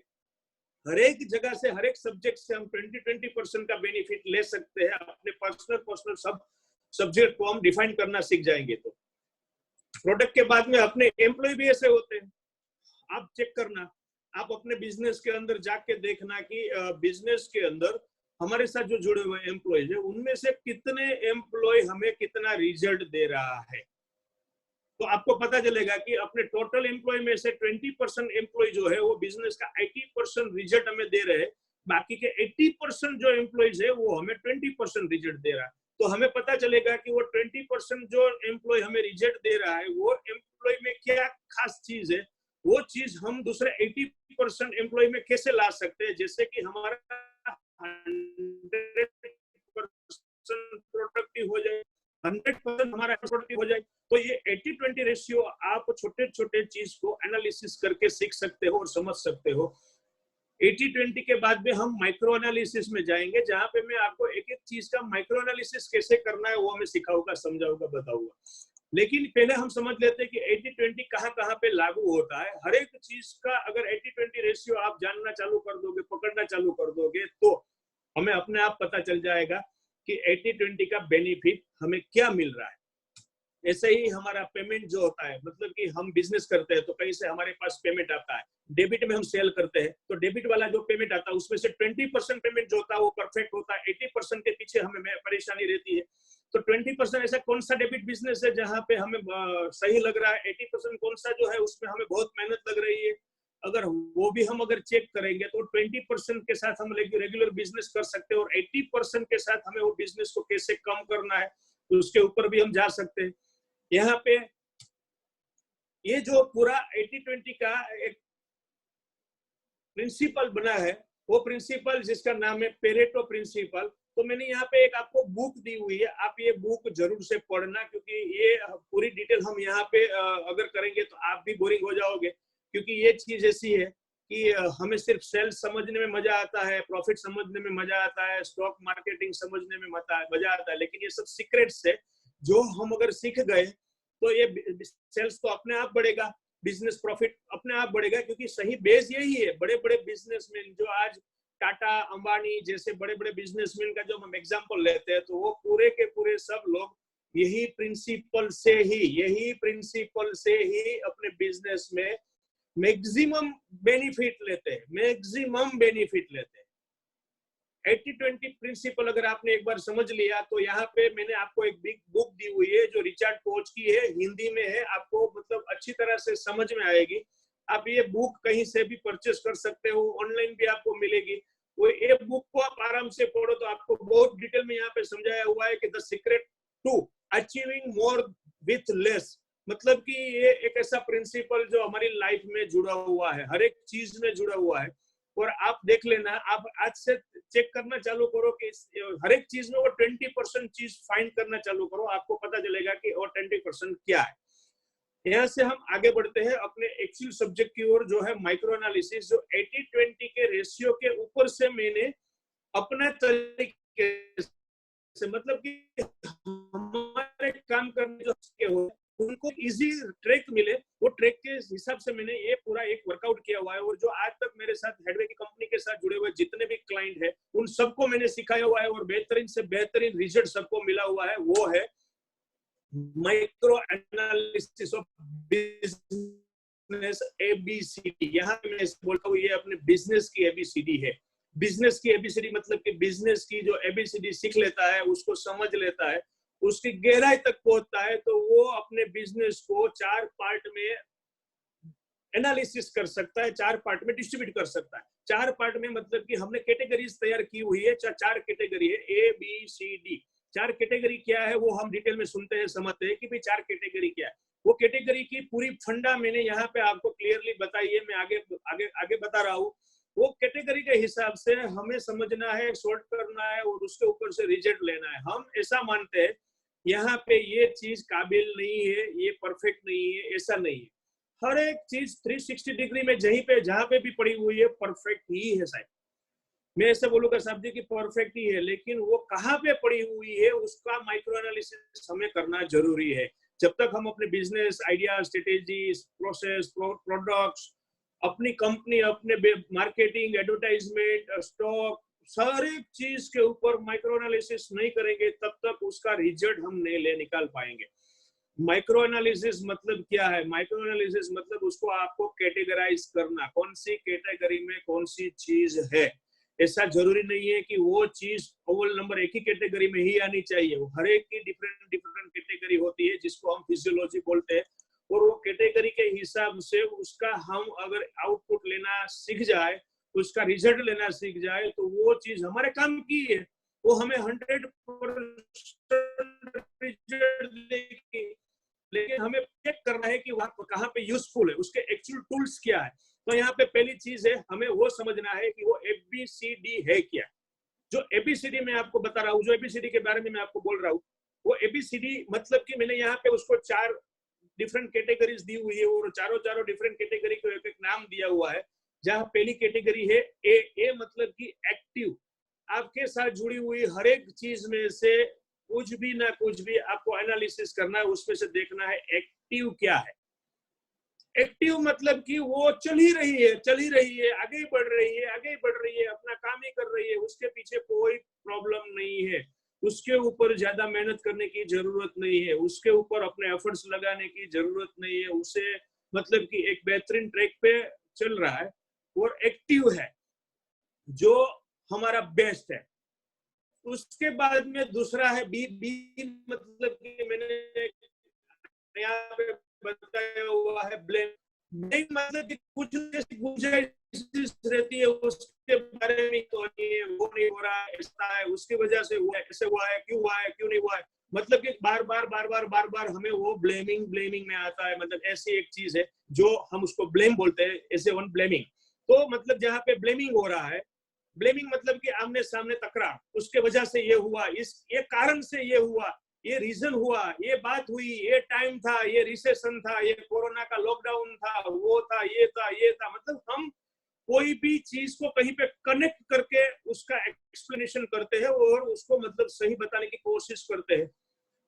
हर एक जगह से, हर एक सब्जेक्ट से हम 20% का बेनिफिट ले सकते हैं। अपने पर्सनल सब सब्जेक्ट को हम डिफाइन करना सीख जाएंगे। तो प्रोडक्ट के बाद में अपने एम्प्लॉय भी ऐसे होते हैं, आप चेक करना, आप अपने बिजनेस के अंदर जाके देखना कि बिजनेस के अंदर हमारे साथ जो जुड़े हुए एम्प्लॉयज है, उनमें से कितने एम्प्लॉय हमें कितना रिजल्ट दे रहा है। तो आपको पता चलेगा कि अपने टोटल एम्प्लॉय में से 20% एम्प्लॉय जो है वो बिजनेस का 80% रिजल्ट हमें दे रहे हैं, बाकी के 80% जो एम्प्लॉयज है वो हमें 20% रिजल्ट दे रहा है। तो हमें पता चलेगा कि वो 20% जो एम्प्लॉय हमें रिजल्ट दे रहा है, वो एम्प्लॉय में क्या खास चीज है, वो चीज हम दूसरे 80% एम्प्लॉय में कैसे ला सकते हैं, जैसे कि हमारा 100% प्रोडक्टिव हो जाए, 100% हमारा प्रोडक्टिव हो जाए। तो ये 80-20 रेशियो आप छोटे छोटे चीज को एनालिसिस करके सीख सकते हो और समझ सकते हो। 80-20 के बाद में हम माइक्रो एनालिसिस में जाएंगे, जहां पे मैं आपको एक एक चीज का माइक्रो एनालिसिस कैसे करना है वो मैं सिखाऊंगा, समझाऊंगा, बताऊंगा। लेकिन पहले हम समझ लेते हैं कि 80-20 कहाँ पे लागू होता है। हर एक चीज का अगर 80-20 रेशियो आप जानना चालू कर दोगे, पकड़ना चालू कर दोगे, तो हमें अपने आप पता चल जाएगा कि 80-20 का बेनिफिट हमें क्या मिल रहा है। ऐसे ही हमारा पेमेंट जो होता है, मतलब कि हम बिजनेस करते हैं तो कहीं से हमारे पास पेमेंट आता है, डेबिट में हम सेल करते हैं, तो डेबिट वाला जो पेमेंट आता है उसमें से 20% पेमेंट जो होता है वो परफेक्ट होता है, 80% के पीछे हमें परेशानी रहती है। तो 20% ऐसा कौन सा डेबिट बिजनेस है जहां पे हमें सही लग रहा है, 80% कौन सा जो है उसमें हमें बहुत मेहनत लग रही है। अगर वो भी हम अगर चेक करेंगे तो 20% के साथ हम रेगुलर बिजनेस कर सकते हैं, और 80% के साथ हमें वो बिजनेस को कैसे कम करना है तो उसके ऊपर भी हम जा सकते हैं। यहाँ पे ये जो पूरा 80-20 का एक प्रिंसिपल बना है, वो प्रिंसिपल जिसका नाम है पेरेटो प्रिंसिपल। तो मैंने यहाँ पे एक आपको बुक दी हुई है, आप ये बुक जरूर से पढ़ना, क्योंकि ये पूरी डिटेल हम यहाँ पे अगर करेंगे तो आप भी बोरिंग हो जाओगे, क्योंकि ये चीज ऐसी है कि हमें सिर्फ सेल्स समझने में मजा आता है, प्रॉफिट समझने में मजा आता है, स्टॉक मार्केटिंग समझने में मजा आता है, लेकिन ये सब सीक्रेट्स है जो हम अगर सीख गए तो ये सेल्स तो अपने आप बढ़ेगा, बिजनेस प्रॉफिट अपने आप बढ़ेगा, क्योंकि सही बेस यही है। बड़े बड़े बिजनेसमैन जो आज टाटा अंबानी जैसे बड़े बड़े बिजनेसमैन का जो हम एग्जांपल लेते हैं, तो वो पूरे के पूरे सब लोग यही प्रिंसिपल से ही अपने बिजनेस में मैक्सिमम बेनिफिट लेते हैं, मैक्सिमम बेनिफिट लेते हैं। 80-20 प्रिंसिपल अगर आपने एक बार समझ लिया, तो यहाँ पे मैंने आपको एक बिग बुक दी हुई है जो रिचर्ड कोच की है, हिंदी में है, आपको मतलब अच्छी तरह से समझ में आएगी। आप ये बुक कहीं से भी परचेस कर सकते हो, ऑनलाइन भी आपको मिलेगी। वो ये बुक को आप आराम से पढ़ो तो आपको बहुत डिटेल में यहाँ पे समझाया हुआ है कि the secret to achieving more with less, मतलब कि ये एक ऐसा प्रिंसिपल जो हमारी लाइफ में जुड़ा हुआ है, हर एक चीज में जुड़ा हुआ है। और आप देख लेना, आप आज से चेक करना चालू करो कि हर एक चीज में वो 20% चीज फाइंड करना चालू करो, आपको पता चलेगा कि और 20% क्या है। यहाँ से हम आगे बढ़ते हैं अपने एक्चुअल सब्जेक्ट की ओर, जो है माइक्रो एनालिसिस, जो 80-20 के रेशियो के ऊपर से मैंने अपने तरीके से, मतलब कि हमारे काम करने जो हो उनको इजी ट्रैक मिले, वो ट्रैक के हिसाब से मैंने ये पूरा एक वर्कआउट किया हुआ है। और जो आज तक मेरे साथ हेडवे की कंपनी के साथ जुड़े हुए जितने भी क्लाइंट है, उन सबको मैंने सिखाया हुआ है और बेहतरीन से बेहतरीन रिजल्ट सबको मिला हुआ है। वो है micro analysis of business, ABCD। यहाँ पे मैं बोलता हूँ ये अपने बिजनेस की ABCD है। बिजनेस की ABCD मतलब कि बिजनेस की जो ABCD सीख लेता है, उसको समझ लेता है, उसकी गहराई तक पहुंचता है, तो वो अपने बिजनेस को 4 पार्ट में एनालिसिस कर सकता है, 4 पार्ट में डिस्ट्रीब्यूट कर सकता है। 4 पार्ट में मतलब कि हमने कैटेगरीज तैयार की हुई है, 4 कैटेगरी है, ABCD। 4 कैटेगरी क्या है वो हम डिटेल में सुनते हैं, समझते हैं कि भाई 4 कैटेगरी क्या है। वो कैटेगरी की पूरी फंडा मैंने यहाँ पे आपको क्लियरली बताई है, मैं आगे आगे आगे बता रहा हूँ। वो कैटेगरी के हिसाब से हमें समझना है, सॉर्ट करना है और उसके ऊपर से रिजल्ट लेना है। हम ऐसा मानते हैं यहाँ पे ये चीज काबिल नहीं है, ये परफेक्ट नहीं है, ऐसा नहीं है। हर एक चीज 360 डिग्री में जहां पे भी पड़ी हुई है परफेक्ट ही है। साहब मैं ऐसे बोलूंगा साहब जी की परफेक्ट ही है, लेकिन वो कहाँ पे पड़ी हुई है उसका माइक्रो एनालिसिस हमें करना जरूरी है। जब तक हम अपने business idea, strategies, process, products, अपनी कंपनी, अपने मार्केटिंग, एडवर्टाइजमेंट, स्टॉक, सारी चीज के ऊपर माइक्रो एनालिसिस नहीं करेंगे, तब तक उसका रिजल्ट हम नहीं निकाल पाएंगे। माइक्रो एनालिसिस मतलब क्या है? माइक्रो एनालिसिस मतलब उसको आपको कैटेगराइज करना, कौन सी कैटेगरी में कौन सी चीज है। ऐसा जरूरी नहीं है कि वो चीज अव्वल नंबर एक ही कैटेगरी में ही आनी चाहिए। वो हर एक की डिफरेंट डिफरेंट कैटेगरी होती है जिसको हम फिजियोलॉजी बोलते हैं, और वो कैटेगरी के हिसाब से उसका हम अगर आउटपुट लेना सीख जाए, उसका रिजल्ट लेना सीख जाए, तो वो चीज हमारे काम की है, वो हमें 100% रिजल्ट देगी। लेकिन हमें चेक करना है कि वहां कहाँ पे यूजफुल है, उसके एक्चुअल टूल्स क्या है। तो यहाँ पे पहली चीज है, हमें वो समझना है कि वो ABCD है क्या। जो ABCD मैं आपको बता रहा हूँ, जो ABCD के बारे में मैं आपको बोल रहा हूँ, वो ABCD मतलब कि मैंने यहाँ पे उसको 4 डिफरेंट कैटेगरीज दी हुई है, और चारों डिफरेंट कैटेगरी को एक एक नाम दिया हुआ है। जहाँ पहली कैटेगरी है ए मतलब कि एक्टिव, आपके साथ जुड़ी हुई हर एक चीज में से कुछ भी ना कुछ भी आपको एनालिसिस करना है, उसमें से देखना है एक्टिव क्या है। एक्टिव मतलब कि वो चल ही रही है, आगे ही बढ़ रही है, अपना काम ही कर रही है, उसके पीछे कोई प्रॉब्लम नहीं है, उसके ऊपर ज्यादा मेहनत करने की जरूरत नहीं है, उसके ऊपर अपने एफर्ट्स लगाने की जरूरत नहीं है, उसे मतलब कि एक बेहतरीन ट्रैक पे चल रहा है और एक्टिव है, जो हमारा बेस्ट है। उसके बाद में दूसरा है बी मतलब कि मैंने यहाँ पे बताया हुआ है ब्लेम। नहीं मतलब कि कुछ जैसी गुंजाइश रहती है उसके बारे में, तो ये वो नहीं हो रहा, ऐसा है, उसकी वजह से हुआ है, ऐसे हुआ है, क्यों नहीं हुआ है, मतलब कि बार बार हमें वो ब्लेमिंग में आता है। मतलब ऐसी एक चीज है जो हम उसको ब्लेम बोलते हैं, ऐसे वन ब्लेमिंग। तो मतलब जहाँ पे ब्लेमिंग हो रहा है, ब्लेमिंग मतलब कि आमने सामने तकरार, उसके वजह से ये हुआ, ये कारण से ये हुआ, ये रीजन हुआ, ये बात हुई, ये टाइम था, ये रिसेशन था, ये कोरोना का लॉकडाउन था, वो था, ये था। मतलब हम कोई भी चीज को कहीं पे कनेक्ट करके उसका एक्सप्लेनेशन करते हैं और उसको मतलब सही बताने की कोशिश करते हैं।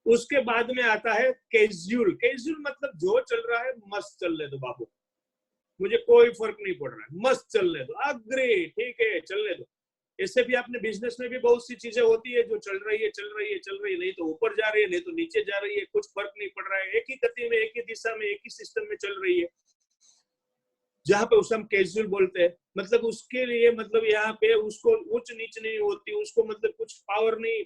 उसके बाद में आता है कैजुअल। मतलब जो चल रहा है मस्त चलने दो बाबू, मुझे कोई फर्क नहीं पड़ रहा है, मस्त चलने दो, अग्री, ठीक है चलने दो। इससे भी आपने बिजनेस में भी बहुत सी चीजें होती है जो चल रही है, नहीं तो ऊपर जा रही है, नहीं तो नीचे जा रही है, कुछ फर्क नहीं पड़ रहा है, एक ही गति में, एक ही दिशा में, एक ही सिस्टम में चल रही है, जहाँ पे उसे हम कैजुअल बोलते हैं। मतलब उसके लिए मतलब यहाँ पे उसको उच्च नीच नहीं होती, उसको मतलब कुछ पावर नहीं,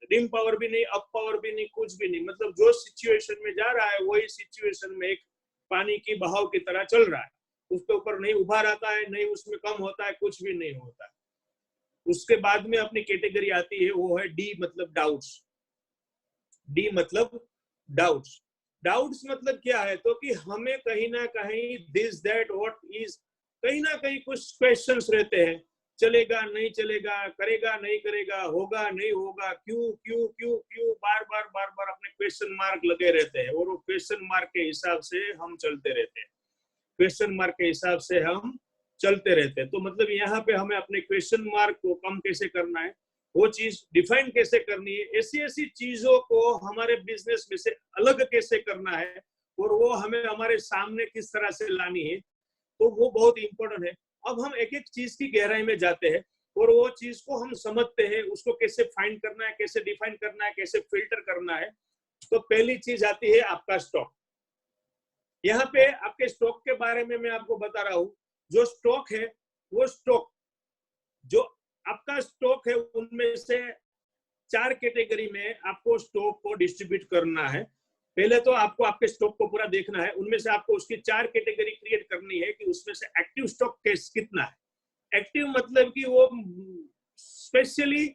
डिम पावर भी नहीं, अप पावर भी नहीं, कुछ भी नहीं। मतलब जो सिचुएशन में जा रहा है वही सिचुएशन में एक पानी की बहाव की तरह चल रहा है, उसके ऊपर नहीं उभार आता है, नहीं उसमें कम होता है, कुछ भी नहीं होता है। उसके बाद में अपनी कैटेगरी आती है, वो है डी मतलब डाउट्स। डी मतलब डाउट्स। डाउट्स मतलब क्या है, तो कि हमें कहीं ना कहीं दिस दैट व्हाट इज, कहीं ना कहीं कुछ क्वेश्चंस रहते हैं, चलेगा नहीं चलेगा, करेगा नहीं करेगा, होगा नहीं होगा, क्यों क्यों क्यों क्यों, बार बार अपने क्वेश्चन मार्क लगे रहते हैं और वो क्वेश्चन मार्क के हिसाब से हम चलते रहते हैं, क्वेश्चन मार्क के हिसाब से हम चलते रहते हैं। तो मतलब यहाँ पे हमें अपने क्वेश्चन मार्क को कम कैसे करना है, वो चीज डिफाइन कैसे करनी है, ऐसी ऐसी चीजों को हमारे बिजनेस में से अलग कैसे करना है और वो हमें हमारे सामने किस तरह से लानी है, तो वो बहुत इंपॉर्टेंट है। अब हम एक एक चीज की गहराई में जाते हैं और वो चीज को हम समझते हैं, उसको कैसे फाइंड करना है, कैसे डिफाइन करना है, कैसे फिल्टर करना है। तो पहली चीज आती है आपका स्टॉक। यहाँ पे आपके स्टॉक के बारे में मैं आपको बता रहा हूँ। जो स्टॉक है, वो स्टॉक जो आपका स्टॉक है, उनमें से 4 कैटेगरी में आपको स्टॉक को डिस्ट्रीब्यूट करना है। पहले तो आपको आपके स्टॉक को पूरा देखना है, उनमें से आपको उसकी 4 कैटेगरी क्रिएट करनी है कि उसमें से एक्टिव स्टॉक कितना है। एक्टिव मतलब कि वो स्पेशली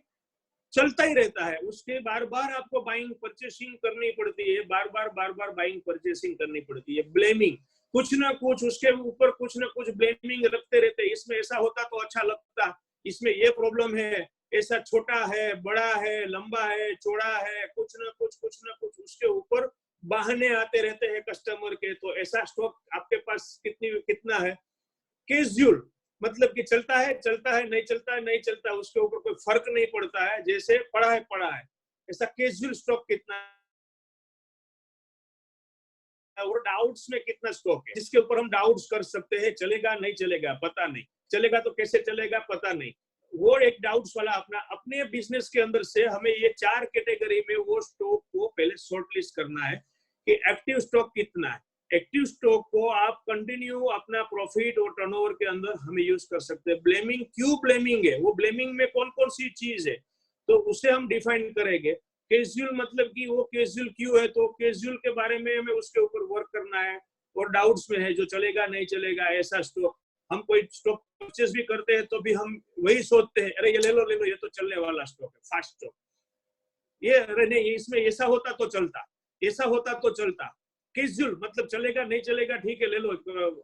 चलता ही रहता है, उसके बार बार आपको बाइंग परचेसिंग करनी पड़ती है, बार बार बाइंग परचेसिंग करनी पड़ती है। ब्लेमिंग, कुछ ना कुछ उसके ऊपर कुछ ना कुछ ब्लेमिंग रखते रहते हैं, इसमें ऐसा होता तो अच्छा लगता, इसमें ये प्रॉब्लम है, ऐसा छोटा है, बड़ा है, लंबा है, चौड़ा है, कुछ ना कुछ उसके ऊपर बहाने आते रहते हैं कस्टमर के। तो ऐसा स्टॉक आपके पास कितना है। कैजुअल मतलब कि चलता है नहीं चलता है नहीं चलता है, उसके ऊपर कोई फर्क नहीं पड़ता है, जैसे पड़ा है। ऐसा कैजुअल स्टॉक कितना है। और डाउट्स में कितना स्टॉक है जिसके ऊपर हम डाउट्स कर सकते हैं, चलेगा नहीं चलेगा पता नहीं, चलेगा तो कैसे चलेगा पता नहीं। वो एक डाउट्स वाला अपना अपने बिजनेस के अंदर से हमें ये 4 कैटेगरी में वो स्टॉक को पहले शॉर्टलिस्ट करना है कि एक्टिव स्टॉक कितना है। एक्टिव स्टॉक को आप कंटिन्यू अपना प्रॉफिट और टर्नओवर के अंदर हमें यूज कर सकते हैं। ब्लेमिंग क्यों ब्लेमिंग है, वो ब्लेमिंग में कौन कौन सी चीज है, तो उसे हम डिफाइन करेंगे। कैजुअल मतलब कि वो कैजुअल क्यों है, तो कैजुअल के बारे में हमें उसके ऊपर वर्क करना है। और डाउट्स में है जो चलेगा नहीं चलेगा ऐसा स्टॉक, हम कोई स्टॉक परचेस भी करते हैं तो भी हम वही सोचते हैं, अरे ये ले लो ये तो चलने वाला स्टॉक है, फास्ट स्टॉक, ये अरे नहीं इसमें ऐसा होता तो चलता, ऐसा होता तो चलता। कैजुअल मतलब चलेगा नहीं चलेगा ठीक है ले लो,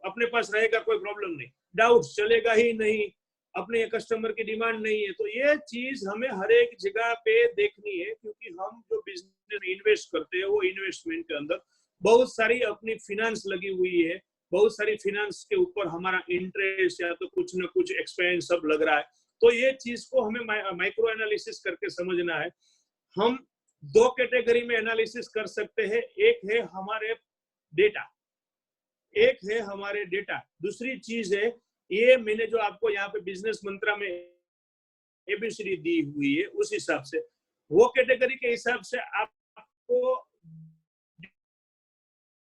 अपने पास रहेगा कोई प्रॉब्लम नहीं। डाउट चलेगा ही नहीं, अपने कस्टमर की डिमांड नहीं है। तो ये चीज हमें हर एक जगह पे देखनी है, क्योंकि हम जो बिजनेस में इन्वेस्ट करते हैं वो इन्वेस्टमेंट के अंदर बहुत सारी अपनी फिनेंस लगी हुई है, बहुत सारी फिनेंस के ऊपर हमारा इंटरेस्ट या तो कुछ ना कुछ एक्सपेंस सब लग रहा है। तो ये चीज को हमें माइक्रो एनालिसिस करके समझना है। हम 2 कैटेगरी में एनालिसिस कर सकते हैं, एक है हमारे डेटा, एक है हमारे डेटा, दूसरी चीज है ये मैंने जो आपको यहाँ पे बिजनेस मंत्रा में एबीसीडी दी हुई है उस हिसाब से, वो कैटेगरी के हिसाब से आपको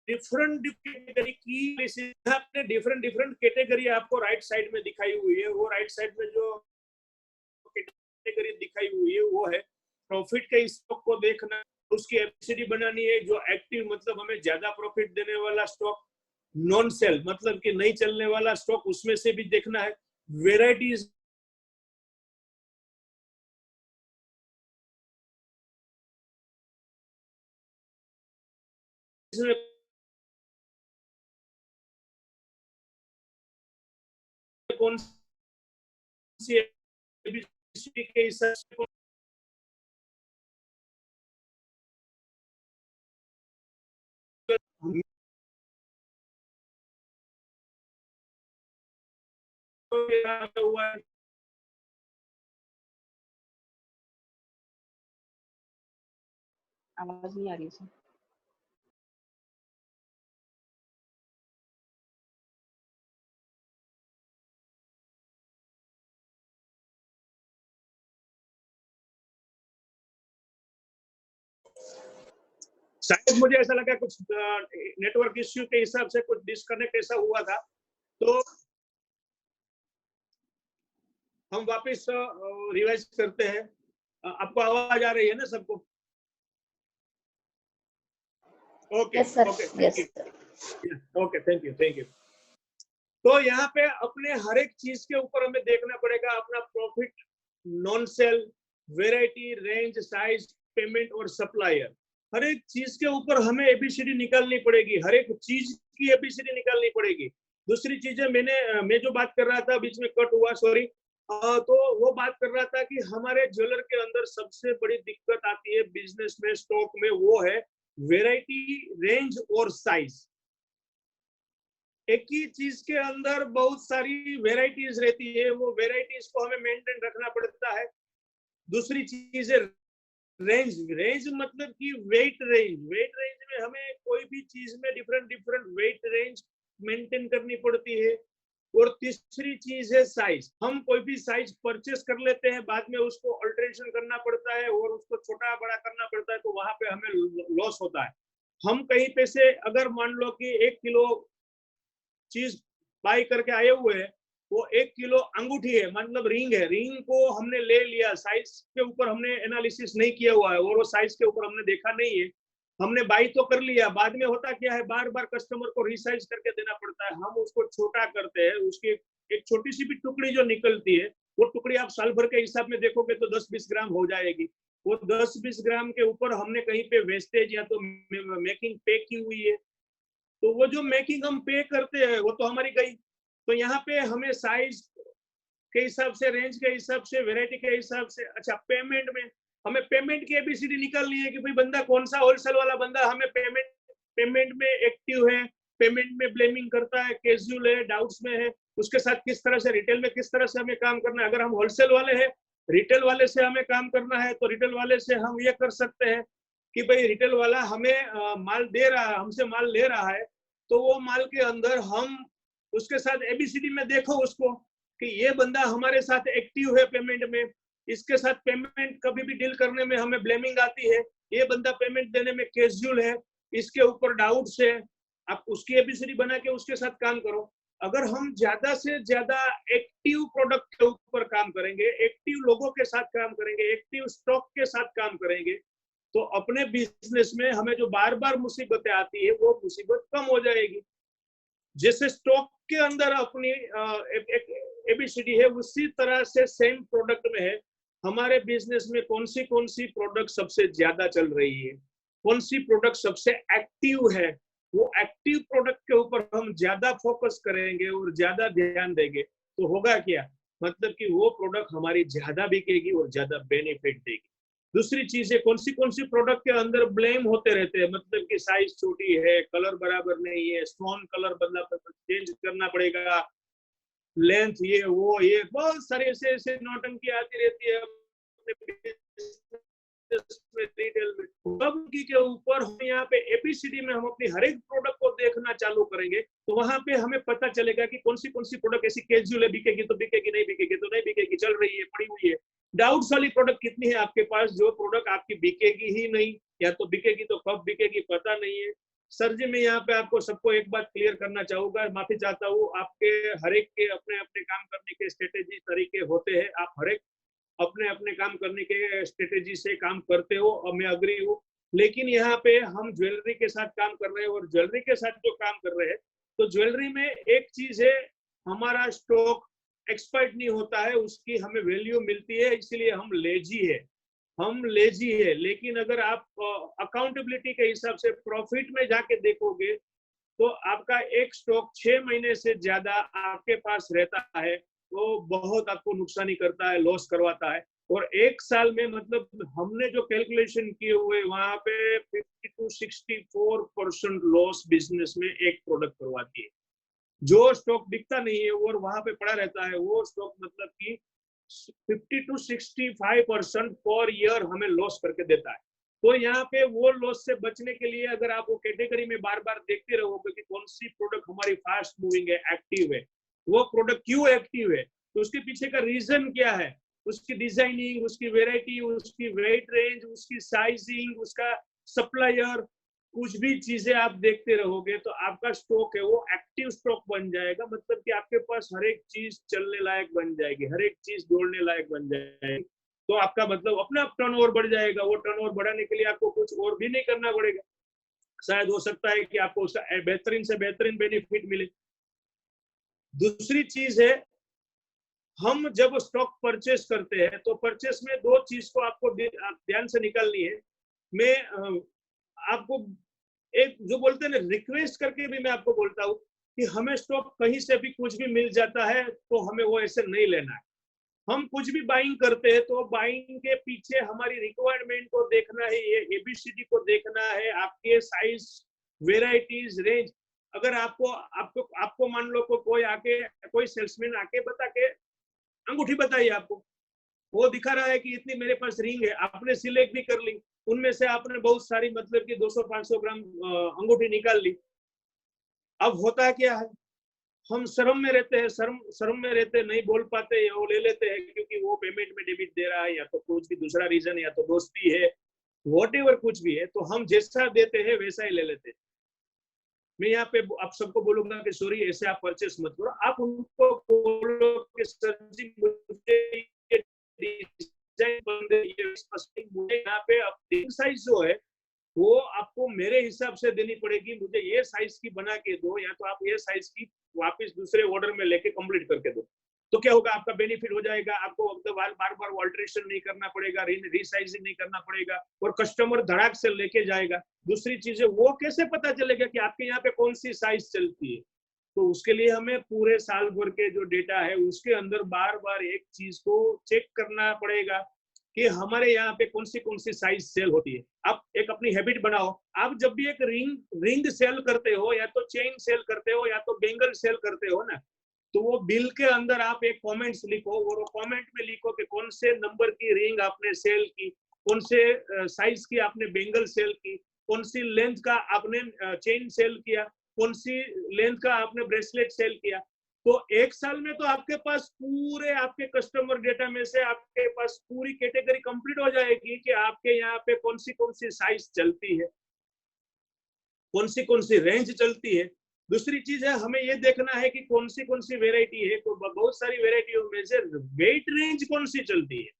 डिफरेंट कैटेगरी की आपने डिफरेंट कैटेगरी आपको राइट साइड में दिखाई हुई है। वो राइट साइड में जो कैटेगरी दिखाई हुई है वो है प्रॉफिट के स्टॉक को देखना, उसकी एबीसीडी बनानी है। जो एक्टिव मतलब हमें ज्यादा प्रॉफिट देने वाला स्टॉक, नॉन सेल मतलब कि नहीं चलने वाला स्टॉक, उसमें से भी देखना है। वेराइटीज कौन सी ABCD के हिसाब से हुआ है। आवाज नहीं आ रही सर। शायद मुझे ऐसा लगा कुछ नेटवर्क इश्यू के हिसाब से कुछ डिस्कनेक्ट ऐसा हुआ था, तो हम वापस रिवाइज करते हैं। आपको आवाज आ रही है ना सबको? Okay yes sir, okay, yes thank sir. You, okay, thank you, thank you. तो यहाँ पे अपने हर एक चीज के ऊपर हमें देखना पड़ेगा अपना profit, non sale, variety, range, size, payment और सप्लायर। हर एक चीज के ऊपर हमें एबीसीडी निकालनी पड़ेगी, हर एक चीज की एबीसीडी निकालनी पड़ेगी। दूसरी चीजें मैं जो बात कर रहा था, बीच में कट हुआ, सॉरी, तो वो बात कर रहा था कि हमारे ज्वेलर के अंदर सबसे बड़ी दिक्कत आती है बिजनेस में, स्टॉक में, वो है वेराइटी, रेंज और साइज। एक ही चीज के अंदर बहुत सारी वेराइटीज रहती है, वो वेराइटीज को हमें मेंटेन रखना पड़ता है। दूसरी चीज है रेंज। रेंज मतलब कि वेट रेंज। वेट रेंज में हमें कोई भी चीज में different different weight range maintain करनी पड़ती है। और तीसरी चीज है साइज। हम कोई भी साइज परचेस कर लेते हैं, बाद में उसको अल्टरेशन करना पड़ता है और उसको छोटा बड़ा करना पड़ता है, तो वहां पे हमें लॉस होता है। हम कहीं पे से अगर मान लो कि 1 किलो चीज बाई करके आए हुए हैं, वो 1 किलो अंगूठी है, मतलब रिंग है, रिंग को हमने ले लिया, साइज के ऊपर हमने एनालिसिस नहीं किया हुआ है और वो साइज के ऊपर हमने देखा नहीं है, हमने बाई तो कर लिया, बाद में होता क्या है, बार बार कस्टमर को रिसाइज करके देना पड़ता है। हम उसको छोटा करते हैं, उसकी एक छोटी सी भी टुकड़ी जो निकलती है, वो टुकड़ी आप साल भर के हिसाब में देखोगे तो 10-20 ग्राम हो जाएगी। वो 10-20 ग्राम के ऊपर हमने कहीं पे वेस्टेज या तो मेकिंग पे की हुई है, तो वो जो मेकिंग हम पे करते हैं वो तो हमारी गई। तो यहाँ पे हमें साइज के हिसाब से, रेंज के हिसाब से, वेराइटी के हिसाब से, अच्छा पेमेंट में हमें पेमेंट की एबीसीडी निकालनी है कि भाई बंदा कौन सा होलसेल वाला बंदा हमें पेमेंट में एक्टिव है, पेमेंट में ब्लेमिंग करता है, कैजुअल है, डाउट्स में है, उसके साथ किस तरह से, रिटेल में किस तरह से हमें काम करना है। अगर हम होलसेल वाले हैं, रिटेल वाले से हमें काम करना है, तो रिटेल वाले से हम ये कर सकते हैं कि भाई रिटेल वाला हमें माल दे रहा है, हमसे माल ले रहा है, तो वो माल के अंदर हम उसके साथ एबीसीडी में देखो उसको कि ये बंदा हमारे साथ एक्टिव है पेमेंट में, इसके साथ पेमेंट कभी भी डील करने में हमें ब्लेमिंग आती है, ये बंदा पेमेंट देने में कैजुअल है, इसके ऊपर डाउट्स है, आप उसकी एबीसीडी बना के उसके साथ काम करो। अगर हम ज्यादा से ज्यादा एक्टिव प्रोडक्ट के ऊपर काम करेंगे, एक्टिव लोगों के साथ काम करेंगे, एक्टिव स्टॉक के साथ काम करेंगे, तो अपने बिजनेस में हमें जो बार बार मुसीबतें आती है वो मुसीबत कम हो जाएगी। जैसे स्टॉक के अंदर अपनी एबीसीडी है, उसी तरह से सेम प्रोडक्ट में है, हमारे बिजनेस में कौन सी प्रोडक्ट सबसे ज्यादा चल रही है, कौन सी प्रोडक्ट सबसे एक्टिव है, वो एक्टिव प्रोडक्ट के ऊपर हम ज्यादा फोकस करेंगे और ज्यादा ध्यान देंगे, तो होगा क्या, मतलब कि वो प्रोडक्ट हमारी ज्यादा बिकेगी और ज्यादा बेनिफिट देगी। दूसरी चीज है कौन सी प्रोडक्ट के अंदर ब्लेम होते रहते हैं, मतलब कि साइज छोटी है, कलर बराबर नहीं है, स्टोन कलर बदला चेंज करना पड़ेगा, लेंथ ये वो, ये बहुत सारे ऐसे ऐसे नौटंकी आती रहती है रिटेल में। तब के ऊपर हम यहाँ पे एबीसीडी में हम अपनी हर एक प्रोडक्ट को देखना चालू करेंगे, तो वहां पे हमें पता चलेगा कि कौन सी प्रोडक्ट ऐसी कैजुअल है, बिकेगी तो बिकेगी, नहीं बिकेगी तो नहीं बिकेगी, चल रही है, पड़ी हुई है। डाउट्स वाली प्रोडक्ट कितनी है आपके पास, जो प्रोडक्ट आपकी बिकेगी ही नहीं, या तो बिकेगी तो कब बिकेगी पता नहीं है। सर जी, मैं यहाँ पे आपको सबको एक बात क्लियर करना चाहूंगा, माफी चाहता हूँ, आपके हर एक के अपने अपने काम करने के स्ट्रेटेजी तरीके होते हैं, आप हर एक अपने अपने काम करने के स्ट्रेटेजी से काम करते हो और मैं अग्री हूँ, लेकिन यहाँ पे हम ज्वेलरी के साथ काम कर रहे हैं और ज्वेलरी के साथ जो काम कर रहे हैं, तो ज्वेलरी में एक चीज है, हमारा स्टॉक एक्सपर्ट नहीं होता है, उसकी हमें वैल्यू मिलती है, इसलिए हम लेजी है। लेकिन अगर आप अकाउंटेबिलिटी के हिसाब से प्रॉफिट में जाके देखोगे तो आपका एक स्टॉक 6 महीने से ज्यादा आपके पास रहता है तो बहुत आपको नुकसानी करता है, लॉस करवाता है। और एक साल में मतलब हमने जो कैलकुलेशन किए हुए वहां पे 50 to 64% लॉस बिजनेस में एक प्रोडक्ट करवाती है। जो स्टॉक बिकता नहीं है और वहां पे पड़ा रहता है, वो स्टॉक मतलब कि 50 to 65% पर ईयर हमें लॉस करके देता है। तो यहाँ पे वो लॉस से बचने के लिए अगर आप वो कैटेगरी में बार बार देखते रहोगे कि कौन सी प्रोडक्ट हमारी फास्ट मूविंग है, एक्टिव है, वो प्रोडक्ट क्यों एक्टिव है, तो उसके पीछे का रीजन क्या है, उसकी डिजाइनिंग, उसकी वेराइटी, उसकी वेट रेंज, उसकी साइजिंग, उसका सप्लायर, कुछ भी चीजें आप देखते रहोगे तो आपका स्टॉक है वो एक्टिव स्टॉक बन जाएगा। मतलब कि आपके पास हर एक चीज चलने लायक बन जाएगी, हर एक चीज जोड़ने लायक बन जाएगी। तो आपका मतलब अपना टर्नओवर बढ़ जाएगा। वो टर्नओवर बढ़ाने के लिए आपको कुछ और भी नहीं करना पड़ेगा। शायद हो सकता है कि आपको उसका बेहतरीन से बेहतरीन बेनिफिट मिले। दूसरी चीज है, हम जब स्टॉक परचेस करते हैं तो परचेस में दो चीज को आपको ध्यान से निकालनी है। मैं आपको एक जो बोलते हैं ना, रिक्वेस्ट करके भी मैं आपको बोलता हूँ कि हमें स्टॉक कहीं से भी कुछ भी मिल जाता है तो हमें वो ऐसे नहीं लेना है। हम कुछ भी बाइंग करते हैं तो बाइंग के पीछे हमारी रिक्वायरमेंट को देखना है, ये एबीसीडी को देखना है, आपके साइज, वेराइटीज, रेंज। अगर आपको आपको आपको मान लो कोई आके, कोई सेल्समैन आके बता के अंगूठी बताइए, आपको वो दिखा रहा है कि इतनी मेरे पास रिंग है, आपने सिलेक्ट भी कर ली, उनमें से आपने बहुत सारी मतलब कि 200-500 ग्राम अंगूठी निकाल ली। अब होता क्या है, हम शर्म में रहते हैं, शर्म में रहते, नहीं बोल पाते, वो ले लेते हैं क्योंकि वो पेमेंट में डेबिट दे रहा है या तो कुछ भी दूसरा रीजन, या तो दोस्ती है, व्हाटएवर कुछ भी है, तो हम जैसा देते हैं वैसा ही ले लेते हैं। मैं यहाँ पे आप सबको बोलूंगा कि सॉरी ऐसे आप परचेस मत करो। आप उनको बोलो कि सर जी मुझे ये डिजाइन मुझे यहाँ पे साइज जो है वो आपको मेरे हिसाब से देनी पड़ेगी, मुझे ये साइज की बना के दो, या तो आप ये साइज की वापस दूसरे ऑर्डर में लेके कंप्लीट करके दो। तो क्या होगा, आपका बेनिफिट हो जाएगा, आपको बार बार ऑल्ट्रेशन नहीं करना पड़ेगा, रीसाइजिंग नहीं करना पड़ेगा, और कस्टमर धड़ाक से लेके जाएगा। दूसरी चीज है, वो कैसे पता चलेगा कि आपके यहाँ पे कौन सी साइज चलती है, तो उसके लिए हमें पूरे साल भर के जो डेटा है उसके अंदर बार बार एक चीज को चेक करना पड़ेगा कि हमारे यहाँ पे कौन सी साइज सेल होती है। आप एक अपनी हैबिट बनाओ, आप जब भी एक रिंग सेल करते हो, या तो चेन सेल करते हो, या तो बेंगल सेल करते हो ना, तो वो बिल के अंदर आप एक कमेंट्स लिखो, और वो कमेंट में लिखो कि कौन से नंबर की रिंग आपने सेल की, कौन से साइज की आपने बेंगल सेल की, कौन सी लेंथ का आपने चेन सेल किया, कौन सी लेंथ का आपने ब्रेसलेट सेल किया। तो एक साल में तो आपके पास पूरे आपके कस्टमर डेटा में से आपके पास पूरी कैटेगरी कंप्लीट हो जाएगी कि आपके यहाँ पे कौन सी साइज चलती है, कौन सी रेंज चलती है। दूसरी चीज है, हमें ये देखना है कि कौन सी वेराइटी है, तो बहुत सारी वेराइटियों में से वेट रेंज कौन सी चलती है।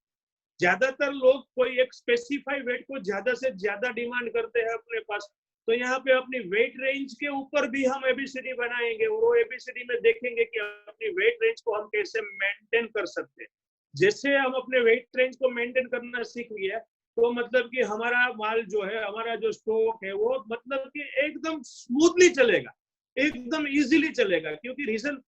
ज्यादातर लोग कोई एक स्पेसिफाई वेट को ज्यादा से ज्यादा डिमांड करते हैं अपने पास, तो यहाँ पे अपनी वेट रेंज के ऊपर भी हम एबीसीडी बनाएंगे, और वो एबीसीडी में देखेंगे कि अपनी वेट रेंज को हम कैसे मेंटेन कर सकते हैं। जैसे हम अपने वेट रेंज को मेंटेन करना सीख लिया, तो मतलब कि हमारा माल जो है, हमारा जो स्टॉक है, वो मतलब कि एकदम स्मूथली चलेगा, एकदम इजीली चलेगा। क्योंकि रीजन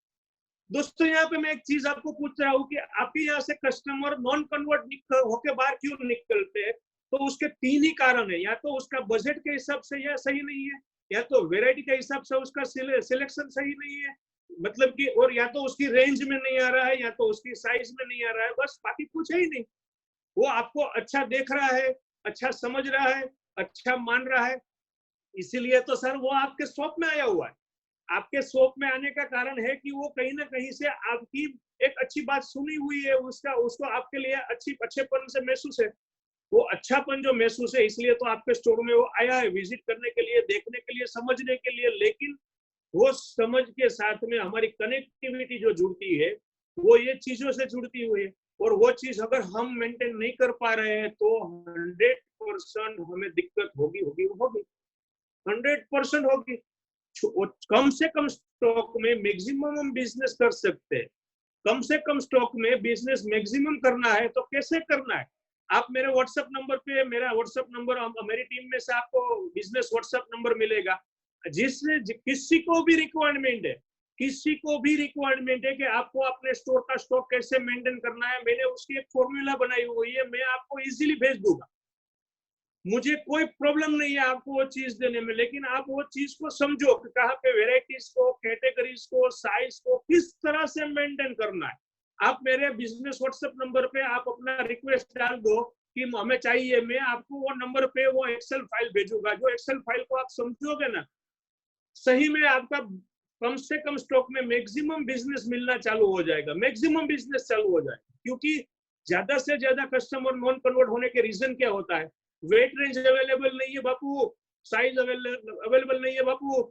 दोस्तों, यहाँ पे मैं एक चीज आपको पूछ रहा हूँ कि आपके यहाँ से कस्टमर नॉन कन्वर्ट होके बाहर क्यों निकलते हैं, तो उसके 3 ही कारण है। या तो उसका बजट के हिसाब से यह सही नहीं है, या तो वेराइटी के हिसाब से उसका सिलेक्शन सही नहीं है, मतलब कि, और या तो उसकी रेंज में नहीं आ रहा है, या तो उसकी साइज में नहीं आ रहा है, बस बाकी कुछ है ही नहीं। वो आपको अच्छा देख रहा है, अच्छा समझ रहा है, अच्छा मान रहा है, इसीलिए तो सर वो आपके शॉप में आया हुआ है। आपके शॉप में आने का कारण है कि वो कहीं ना कहीं से आपकी एक अच्छी बात सुनी हुई है, उसको आपके लिए अच्छेपन से महसूस है। वो अच्छापन जो महसूस है, इसलिए तो आपके स्टोर में वो आया है, विजिट करने के लिए, देखने के लिए, समझने के लिए। लेकिन वो समझ के साथ में हमारी कनेक्टिविटी जो जुड़ती है, वो ये चीजों से जुड़ती हुई है, और वो चीज अगर हम मेंटेन नहीं कर पा रहे हैं तो 100% हमें दिक्कत होगी 100% होगी। कम से कम स्टॉक में मैक्सिमम हम बिजनेस कर सकते हैं। कम से कम स्टॉक में बिजनेस मैक्सिमम करना है तो कैसे करना है? आप मेरे व्हाट्सएप नंबर पे, मेरा व्हाट्सएप नंबर, मेरी टीम में से आपको बिजनेस व्हाट्सएप नंबर मिलेगा। जिससे किसी को भी रिक्वायरमेंट है, किसी को भी रिक्वायरमेंट है कि आपको अपने स्टोर का स्टॉक कैसे मेंटेन करना है, मैंने उसकी एक फॉर्मूला बनाई हुई है, मैं आपको इजीली भेज दूंगा। मुझे कोई प्रॉब्लम नहीं है आपको वो चीज देने में, लेकिन आप वो चीज को समझो कि कहाँ पे वेराइटीज को, कैटेगरीज को, साइज को किस तरह से मेंटेन करना है। आप मेरे बिजनेस व्हाट्सएप नंबर पे आप अपना रिक्वेस्ट डाल दो कि हमें चाहिए, मैं आपको वो नंबर पे वो एक्सेल फाइल भेजूंगा। जो एक्सेल फाइल को आप समझोगे ना, सही में आपका कम से कम स्टॉक में मैक्सिमम बिजनेस मिलना चालू हो जाएगा, मैक्सिमम बिजनेस चालू हो जाएगा। क्योंकि ज्यादा से ज्यादा कस्टमर नॉन कन्वर्ट होने के रीजन क्या होता है? वेट रेंज अवेलेबल नहीं है बापू, साइज अवेलेबल नहीं है बापू,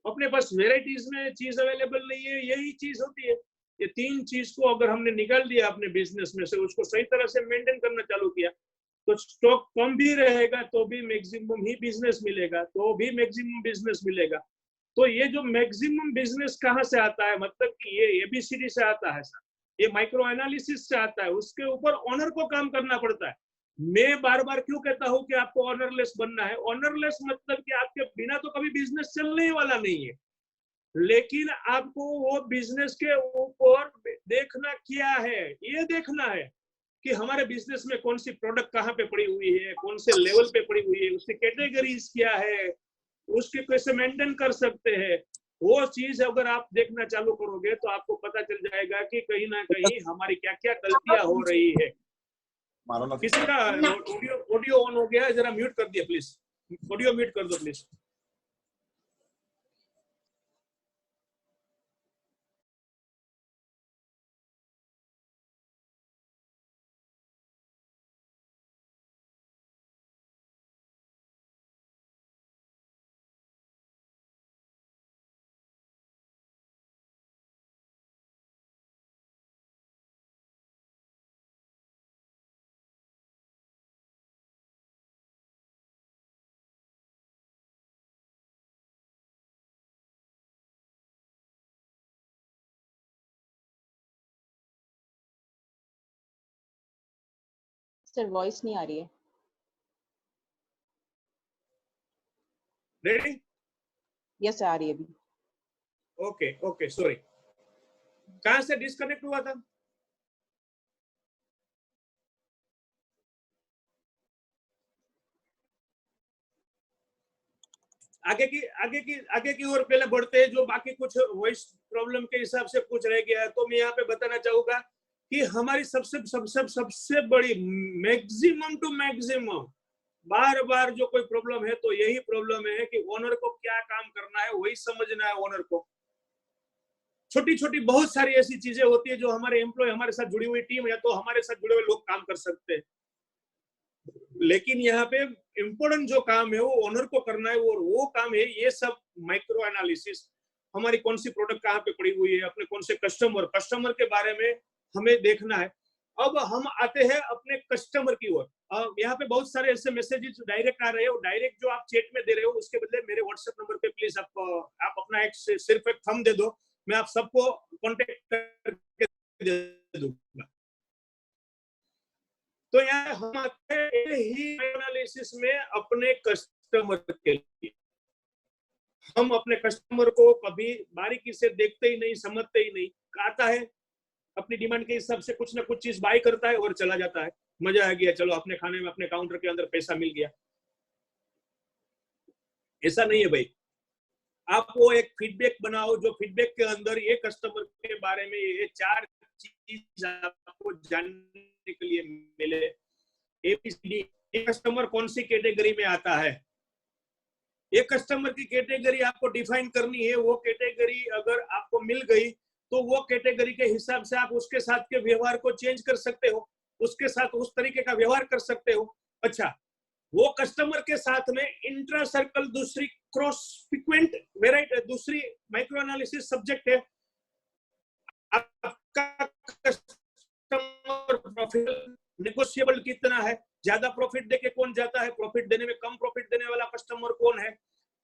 अपने पास वेराइटीज में चीज अवेलेबल नहीं है, यही चीज होती है। ये तीन चीज को अगर हमने निकाल दिया अपने बिजनेस में से, उसको सही तरह से मेंटेन करना चालू किया, तो स्टॉक कम भी रहेगा तो भी मैक्सिमम ही बिजनेस मिलेगा, तो भी मैक्सिमम बिजनेस मिलेगा। तो ये जो मैक्सिमम बिजनेस कहाँ से आता है, मतलब कि ये एबीसीडी से आता है सर, ये माइक्रो एनालिसिस से आता है। उसके ऊपर ऑनर को काम करना पड़ता है। मैं बार बार क्यों कहता हूं कि आपको ऑनरलेस बनना है? ऑनरलेस मतलब कि आपके बिना तो कभी बिजनेस चलने वाला नहीं है, लेकिन आपको वो बिजनेस के ऊपर देखना क्या है, ये देखना है कि हमारे बिजनेस में कौन सी प्रोडक्ट कहाँ पे पड़ी हुई है, कौन से लेवल पे पड़ी हुई है, उसकी कैटेगरीज क्या है, उसके कैसे मेंटेन कर सकते हैं। वो चीज अगर आप देखना चालू करोगे तो आपको पता चल जाएगा कि कहीं ना कहीं हमारी क्या क्या गलतियां हो रही है। किसी का ऑडियो ऑन हो गया है, जरा म्यूट कर दिया प्लीज, ऑडियो म्यूट कर दो प्लीज। सर वॉइस नहीं आ रही है। रेडी? यस आ रही है अभी। ओके ओके, सॉरी, कहां से डिस्कनेक्ट हुआ था? आगे की ओर पहले बढ़ते हैं। जो बाकी कुछ वॉइस प्रॉब्लम के हिसाब से कुछ रह गया है तो मैं यहाँ पे बताना चाहूंगा कि हमारी सबसे बड़ी मैक्सिमम टू मैक्सिमम बार बार जो कोई प्रॉब्लम है तो यही प्रॉब्लम है कि ओनर को क्या काम करना है वही समझना है। ओनर को छोटी छोटी बहुत सारी ऐसी चीजें होती है जो हमारे एम्प्लॉय, हमारे साथ जुड़ी हुई टीम या तो हमारे साथ जुड़े हुए लोग काम कर सकते हैं, लेकिन यहाँ पे इम्पोर्टेंट जो काम है वो ओनर को करना है। वो काम है ये सब माइक्रो एनालिसिस। हमारी कौन सी प्रोडक्ट कहाँ पे पड़ी हुई है, अपने कौन से कस्टमर के बारे में हमें देखना है। अब हम आते हैं अपने कस्टमर की ओर। यहाँ पे बहुत सारे ऐसे मैसेजेस डायरेक्ट आ रहे हैं, डायरेक्ट जो आप चैट में दे रहे हो उसके बदले मेरे व्हाट्सएप नंबर पे प्लीज आप अपना सिर्फ एक थंब दे दो, मैं आप सबको कॉन्टेक्ट करके दे दूंगा। तो यहाँ हम आते हैं ही एनालिसिस में अपने कस्टमर के लिए। हम अपने कस्टमर को कभी बारीकी से देखते ही नहीं, समझते ही नहीं। आता है अपनी डिमांड के हिसाब से कुछ ना कुछ चीज बाय करता है और चला जाता है, मजा आ गया, चलो अपने खाने में अपने काउंटर के अंदर पैसा मिल गया। ऐसा नहीं है भाई। आप वो एक फीडबैक बनाओ जो फीडबैक के अंदर ये कस्टमर के बारे में ये 4 चीज आपको जानने के लिए मिले। एबीसीडी, कस्टमर कौन सी कैटेगरी में आता है, एक कस्टमर की कैटेगरी आपको डिफाइन करनी है। वो कैटेगरी अगर आपको मिल गई तो वो कैटेगरी के हिसाब से आप उसके साथ के व्यवहार को चेंज कर सकते हो, उसके साथ उस तरीके का व्यवहार कर सकते हो। अच्छा, वो कस्टमर के साथ में इंट्रा सर्कल दूसरी क्रॉस फ्रीक्वेंट वेराइटी दूसरी माइक्रो एनालिसिस सब्जेक्ट है। आपका कस्टमर प्रोफाइल नेगोशिएबल कितना है, ज्यादा प्रॉफिट देके कौन जाता है, प्रॉफिट देने में कम प्रॉफिट देने वाला कस्टमर कौन है,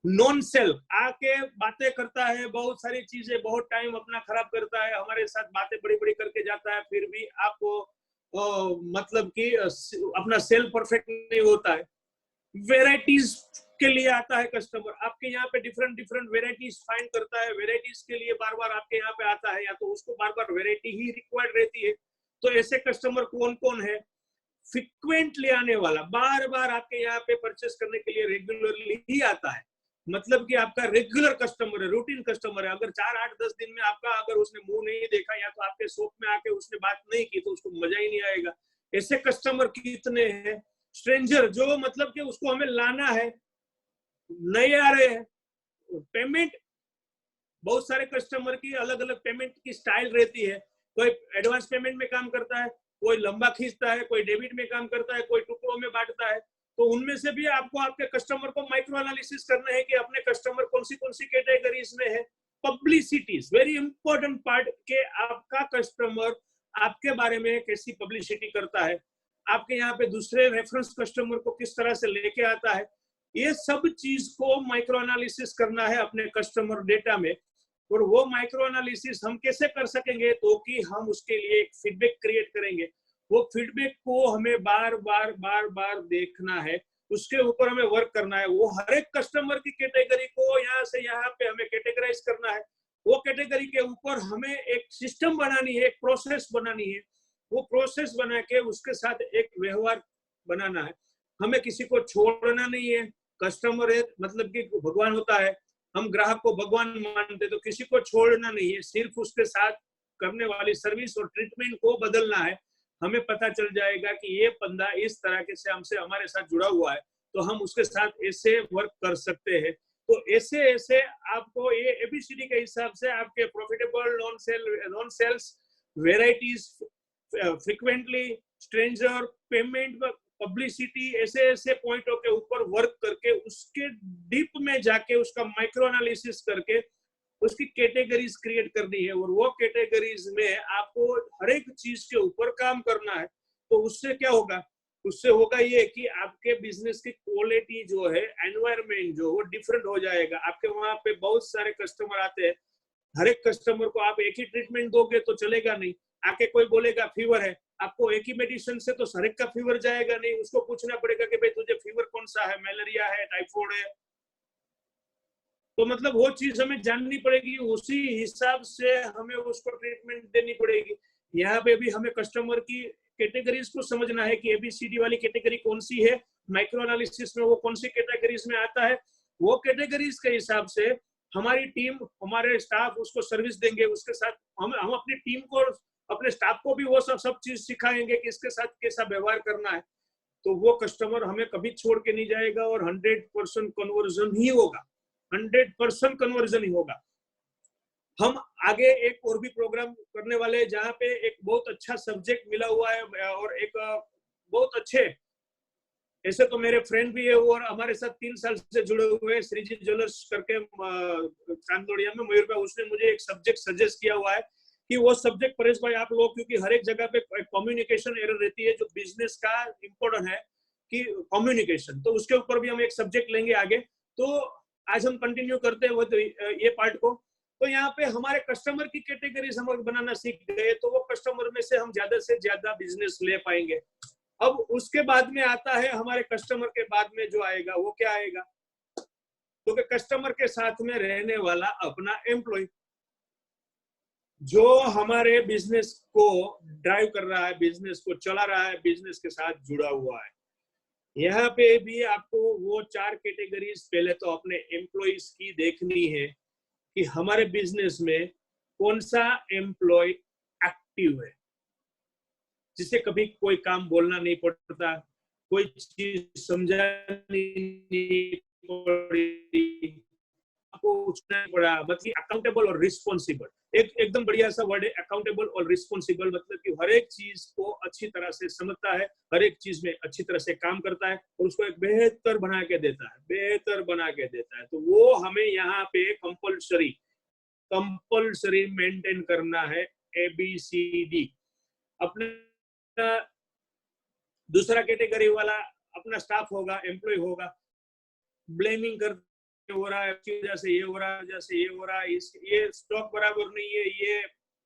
नॉन सेल आके बातें करता है, बहुत सारी चीजें, बहुत टाइम अपना खराब करता है, हमारे साथ बातें बड़ी बड़ी करके जाता है, फिर भी आपको मतलब कि अपना सेल परफेक्ट नहीं होता है। वेराइटीज के लिए आता है कस्टमर, आपके यहाँ पे डिफरेंट डिफरेंट वेराइटीज फाइंड करता है, वेराइटीज के लिए बार बार आपके यहाँ पे आता है, या तो उसको बार बार वेराइटी ही रिक्वायर्ड रहती है। तो ऐसे कस्टमर कौन कौन है? फ्रिक्वेंटली आने वाला, बार बार आपके यहाँ पे परचेस करने के लिए रेगुलरली ही आता है, मतलब कि आपका रेगुलर कस्टमर है, रूटीन कस्टमर है। अगर 4-8-10 दिन में आपका अगर उसने मुंह नहीं देखा या तो आपके शॉप में आके उसने बात नहीं की, तो उसको मजा ही नहीं आएगा। ऐसे कस्टमर कितने हैं? स्ट्रेंजर, जो मतलब कि उसको हमें लाना है, नहीं आ रहे हैं। पेमेंट, बहुत सारे कस्टमर की अलग अलग पेमेंट की स्टाइल रहती है। कोई एडवांस पेमेंट में काम करता है, कोई लंबा खींचता है, कोई डेबिट में काम करता है, कोई टुकड़ों में बांटता है। तो उनमें से भी आपको आपके कस्टमर को माइक्रो एनालिसिस करना है कि अपने कस्टमर कौन सी कैटेगरीज में है। पब्लिसिटी वेरी इंपॉर्टेंट पार्ट के आपका कस्टमर आपके बारे में कैसी पब्लिसिटी करता है, आपके यहाँ पे दूसरे रेफरेंस कस्टमर को किस तरह से लेके आता है, ये सब चीज को माइक्रो एनालिसिस करना है अपने कस्टमर डेटा में। और वो माइक्रो एनालिसिस हम कैसे कर सकेंगे? तो कि हम उसके लिए एक फीडबैक क्रिएट करेंगे। वो फीडबैक को हमें बार बार देखना है, उसके ऊपर हमें वर्क करना है। वो हर एक कस्टमर की कैटेगरी को यहाँ से यहाँ पे हमें कैटेगराइज करना है। वो कैटेगरी के ऊपर हमें एक सिस्टम बनानी है, एक प्रोसेस बनानी है। वो प्रोसेस बना के उसके साथ एक व्यवहार बनाना है। हमें किसी को छोड़ना नहीं है। कस्टमर है मतलब कि भगवान होता है, हम ग्राहक को भगवान मानते, तो किसी को छोड़ना नहीं है, सिर्फ उसके साथ करने वाली सर्विस और ट्रीटमेंट को बदलना है। हमें पता चल जाएगा कि ये बंदा इस तरह के से हमसे हमारे साथ जुड़ा हुआ है, तो हम उसके साथ ऐसे वर्क कर सकते हैं। तो ऐसे ऐसे आपको ये एबीसीडी के हिसाब से आपके profitable, non sales, varieties, frequently, stranger, payment, publicity, ऐसे ऐसे पॉइंटों के ऊपर वर्क करके उसके डीप में जाके उसका माइक्रो एनालिसिस करके उसकी कैटेगरीज क्रिएट करनी है। और वो कैटेगरीज में आपको हर एक चीज के ऊपर काम करना है। तो उससे क्या होगा? उससे होगा ये कि आपके बिजनेस की क्वालिटी जो है, एनवायरमेंट जो, वो डिफरेंट हो जाएगा। आपके वहां पे बहुत सारे कस्टमर आते हैं, हर एक कस्टमर को आप एक ही ट्रीटमेंट दोगे तो चलेगा नहीं। आके कोई बोलेगा फीवर है, आपको एक ही मेडिसिन से तो हर एक का फीवर जाएगा नहीं, उसको पूछना पड़ेगा कि भाई तुझे फीवर कौन सा है, मलेरिया है, टाइफाइड है। तो मतलब वो चीज हमें जाननी पड़ेगी, उसी हिसाब से हमें उसको ट्रीटमेंट देनी पड़ेगी। यहाँ पे भी हमें कस्टमर की कैटेगरीज को समझना है कि एबीसीडी वाली कैटेगरी कौन सी है, माइक्रो एनालिसिस में वो कौन सी कैटेगरीज में आता है। वो कैटेगरीज के हिसाब से हमारी टीम, हमारे स्टाफ उसको सर्विस देंगे। उसके साथ हम अपनी टीम को, अपने स्टाफ को भी वो सब चीज सिखाएंगे कि इसके साथ कैसा व्यवहार करना है। तो वो कस्टमर हमें कभी छोड़ के नहीं जाएगा और 100% कन्वर्जन ही होगा, 100% कन्वर्जन ही होगा। हम आगे एक और भी प्रोग्राम करने वाले हैं जहाँ पे एक बहुत अच्छा सब्जेक्ट मिला हुआ है, और एक बहुत अच्छे, ऐसे तो मेरे फ्रेंड भी है और हमारे साथ 3 साल से जुड़े हुए हैं, श्रीजी ज्वेलर्स करके चांदोड़िया में, मयूर पे। उसने मुझे एक सब्जेक्ट सजेस्ट किया हुआ है कि वो सब्जेक्ट परेश भाई आप लोग, क्योंकि हर एक जगह पे कम्युनिकेशन एरर रहती है, जो बिजनेस का इम्पोर्टेंट है कि कम्युनिकेशन, तो उसके ऊपर भी हम एक सब्जेक्ट लेंगे आगे। तो आज हम कंटिन्यू करते हैं वो तो ये पार्ट को। तो यहाँ पे हमारे कस्टमर की कैटेगरीज हम बनाना सीख गए, तो वो कस्टमर में से हम ज्यादा से ज्यादा बिजनेस ले पाएंगे। अब उसके बाद में आता है, हमारे कस्टमर के बाद में जो आएगा वो क्या आएगा? तो कस्टमर के साथ में रहने वाला अपना एम्प्लॉय, जो हमारे बिजनेस को ड्राइव कर रहा है, बिजनेस को चला रहा है, बिजनेस के साथ जुड़ा हुआ है। यहाँ पे भी आपको वो 4 कैटेगरीज पहले तो अपने एम्प्लॉइज की देखनी है कि हमारे बिजनेस में कौन सा एम्प्लॉय एक्टिव है, जिसे कभी कोई काम बोलना नहीं पड़ता, कोई चीज समझानी नहीं पड़ी, आपको पूछना नहीं पड़ा। मतलब अकाउंटेबल और रिस्पॉन्सिबल, एकदम बढ़िया सा वर्ड है अकाउंटेबल और रिस्पॉन्सिबल। मतलब कि हर एक चीज को अच्छी तरह से समझता है, हर एक चीज में अच्छी तरह से काम करता है और उसको एक बेहतर बना के देता है, बेहतर बना के देता है। तो वो हमें यहाँ पे कंपल्सरी मेंटेन करना है, ABCD। अपना दूसरा कैटेगरी वाला अपना स्टाफ होगा, एम्प्लॉय होगा, ब्लेमिंग कर हो रहा है, इसकी वजह से ये हो रहा है, वजह से ये हो रहा है, ये स्टॉक बराबर नहीं है, ये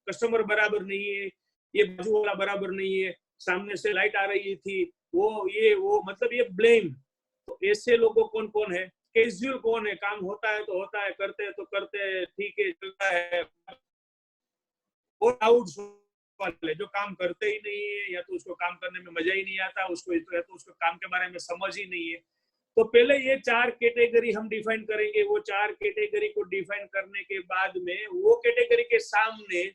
कस्टमर बराबर नहीं है, ये बाजू वाला बराबर नहीं है, सामने से लाइट आ रही थी, वो मतलब ये ब्लेम। तो ऐसे लोगों कौन कौन है? कैजुअल कौन है? काम होता है तो होता है, करते हैं तो करते हैं, ठीक है चलता है। और डाउट्स वाले जो काम करते ही नहीं है, या तो उसको काम करने में मजा ही नहीं आता, उसको या तो उसको काम के बारे में समझ ही नहीं है। तो पहले ये 4 कैटेगरी हम डिफाइन करेंगे। वो 4 कैटेगरी को डिफाइन करने के बाद में वो कैटेगरी के सामने